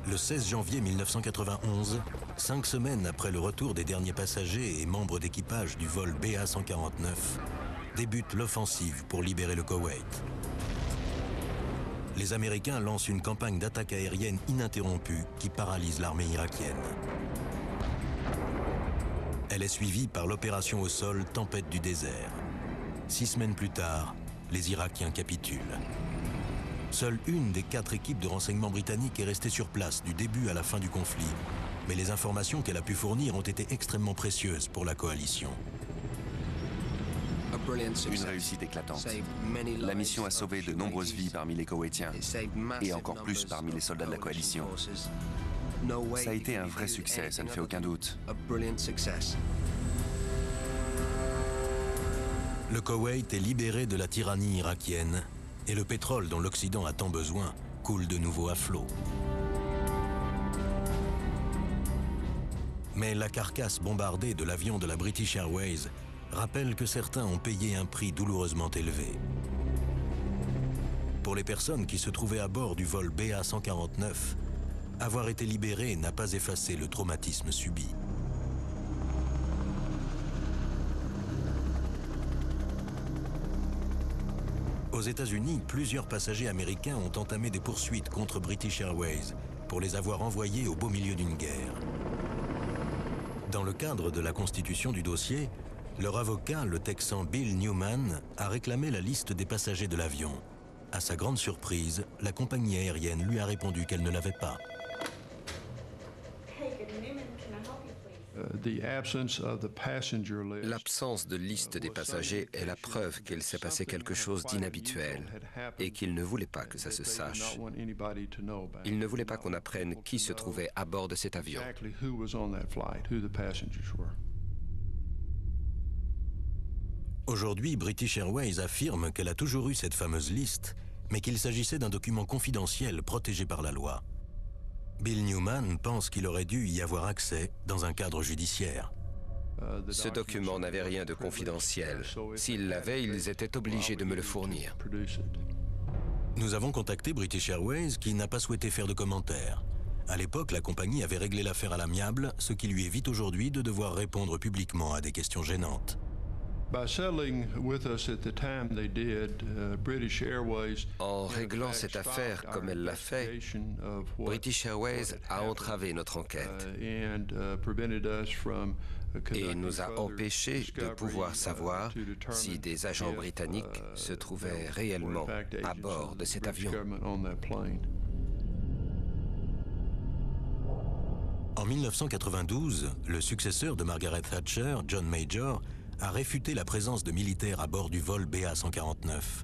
Le 16 janvier 1991, 5 semaines après le retour des derniers passagers et membres d'équipage du vol BA-149, débute l'offensive pour libérer le Koweït. Les Américains lancent une campagne d'attaque aérienne ininterrompue qui paralyse l'armée irakienne. Elle est suivie par l'opération au sol Tempête du désert. 6 semaines plus tard, les Irakiens capitulent. Seule une des 4 équipes de renseignement britanniques est restée sur place du début à la fin du conflit. Mais les informations qu'elle a pu fournir ont été extrêmement précieuses pour la coalition. Une réussite éclatante. La mission a sauvé de nombreuses vies parmi les Koweïtiens et encore plus parmi les soldats de la coalition. Ça a été un vrai succès, ça ne fait aucun doute. Le Koweït est libéré de la tyrannie irakienne et le pétrole dont l'Occident a tant besoin coule de nouveau à flot. Mais la carcasse bombardée de l'avion de la British Airways rappelle que certains ont payé un prix douloureusement élevé. Pour les personnes qui se trouvaient à bord du vol BA-149, avoir été libéré n'a pas effacé le traumatisme subi. Aux États-Unis, plusieurs passagers américains ont entamé des poursuites contre British Airways pour les avoir envoyés au beau milieu d'une guerre. Dans le cadre de la constitution du dossier, leur avocat, le Texan Bill Newman, a réclamé la liste des passagers de l'avion. À sa grande surprise, la compagnie aérienne lui a répondu qu'elle ne l'avait pas. L'absence de liste des passagers est la preuve qu'il s'est passé quelque chose d'inhabituel et qu'il ne voulait pas que ça se sache. Il ne voulait pas qu'on apprenne qui se trouvait à bord de cet avion. Aujourd'hui, British Airways affirme qu'elle a toujours eu cette fameuse liste, mais qu'il s'agissait d'un document confidentiel protégé par la loi. Bill Newman pense qu'il aurait dû y avoir accès dans un cadre judiciaire. Ce document n'avait rien de confidentiel. S'ils l'avaient, ils étaient obligés de me le fournir. Nous avons contacté British Airways qui n'a pas souhaité faire de commentaires. À l'époque, la compagnie avait réglé l'affaire à l'amiable, ce qui lui évite aujourd'hui de devoir répondre publiquement à des questions gênantes. En réglant cette affaire comme elle l'a fait, British Airways a entravé notre enquête et nous a empêchés de pouvoir savoir si des agents britanniques se trouvaient réellement à bord de cet avion. En 1992, le successeur de Margaret Thatcher, John Major, a réfuté la présence de militaires à bord du vol BA-149.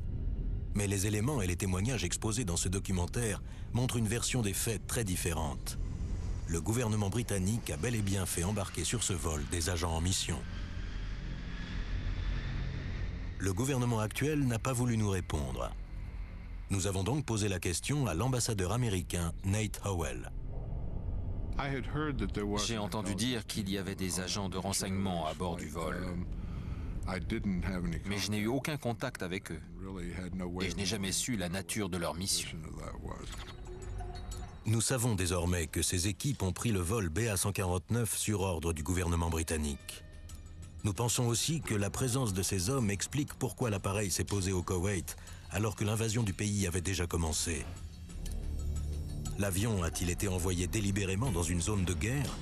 Mais les éléments et les témoignages exposés dans ce documentaire montrent une version des faits très différente. Le gouvernement britannique a bel et bien fait embarquer sur ce vol des agents en mission. Le gouvernement actuel n'a pas voulu nous répondre. Nous avons donc posé la question à l'ambassadeur américain Nate Howell. J'ai entendu dire qu'il y avait des agents de renseignement à bord du vol. Mais je n'ai eu aucun contact avec eux. Et je n'ai jamais su la nature de leur mission. Nous savons désormais que ces équipes ont pris le vol BA-149 sur ordre du gouvernement britannique. Nous pensons aussi que la présence de ces hommes explique pourquoi l'appareil s'est posé au Koweït alors que l'invasion du pays avait déjà commencé. L'avion a-t-il été envoyé délibérément dans une zone de guerre?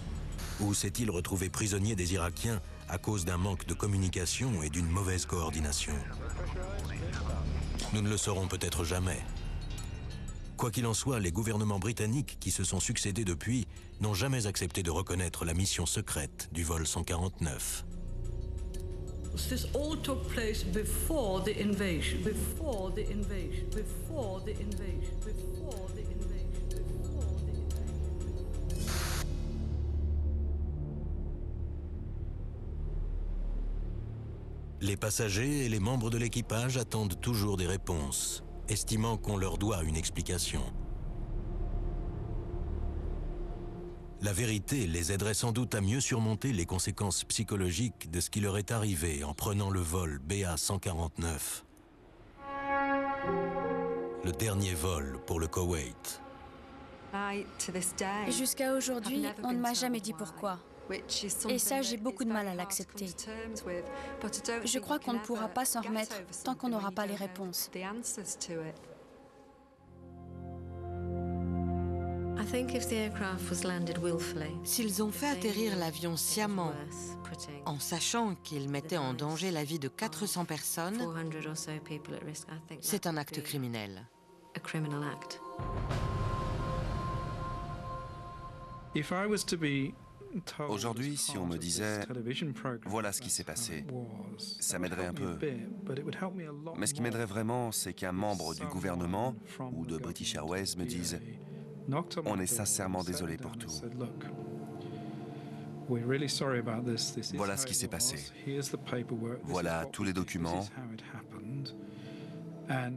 Ou s'est-il retrouvé prisonnier des Irakiens à cause d'un manque de communication et d'une mauvaise coordination? Nous ne le saurons peut-être jamais. Quoi qu'il en soit, les gouvernements britanniques qui se sont succédés depuis n'ont jamais accepté de reconnaître la mission secrète du vol 149. This all took place before the invasion. Before the invasion. Before the invasion. Before the invasion. Before the invasion. Les passagers et les membres de l'équipage attendent toujours des réponses, estimant qu'on leur doit une explication. La vérité les aiderait sans doute à mieux surmonter les conséquences psychologiques de ce qui leur est arrivé en prenant le vol BA-149. Le dernier vol pour le Koweït. Jusqu'à aujourd'hui, on ne m'a jamais dit pourquoi. Et ça, j'ai beaucoup de mal à l'accepter. Je crois qu'on ne pourra pas s'en remettre tant qu'on n'aura pas les réponses. S'ils ont fait atterrir l'avion sciemment, en sachant qu'ils mettaient en danger la vie de 400 personnes, c'est un acte criminel. Aujourd'hui, si on me disait « voilà ce qui s'est passé », ça m'aiderait un peu. Mais ce qui m'aiderait vraiment, c'est qu'un membre du gouvernement ou de British Airways me dise « on est sincèrement désolé pour tout. Voilà ce qui s'est passé. Voilà tous les documents.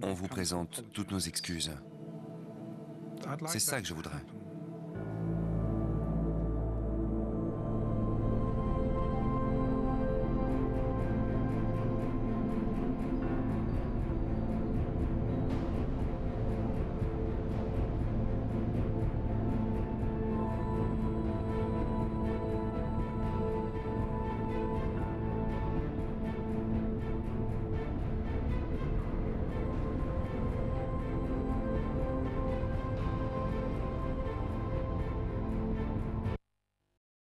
On vous présente toutes nos excuses. » C'est ça que je voudrais.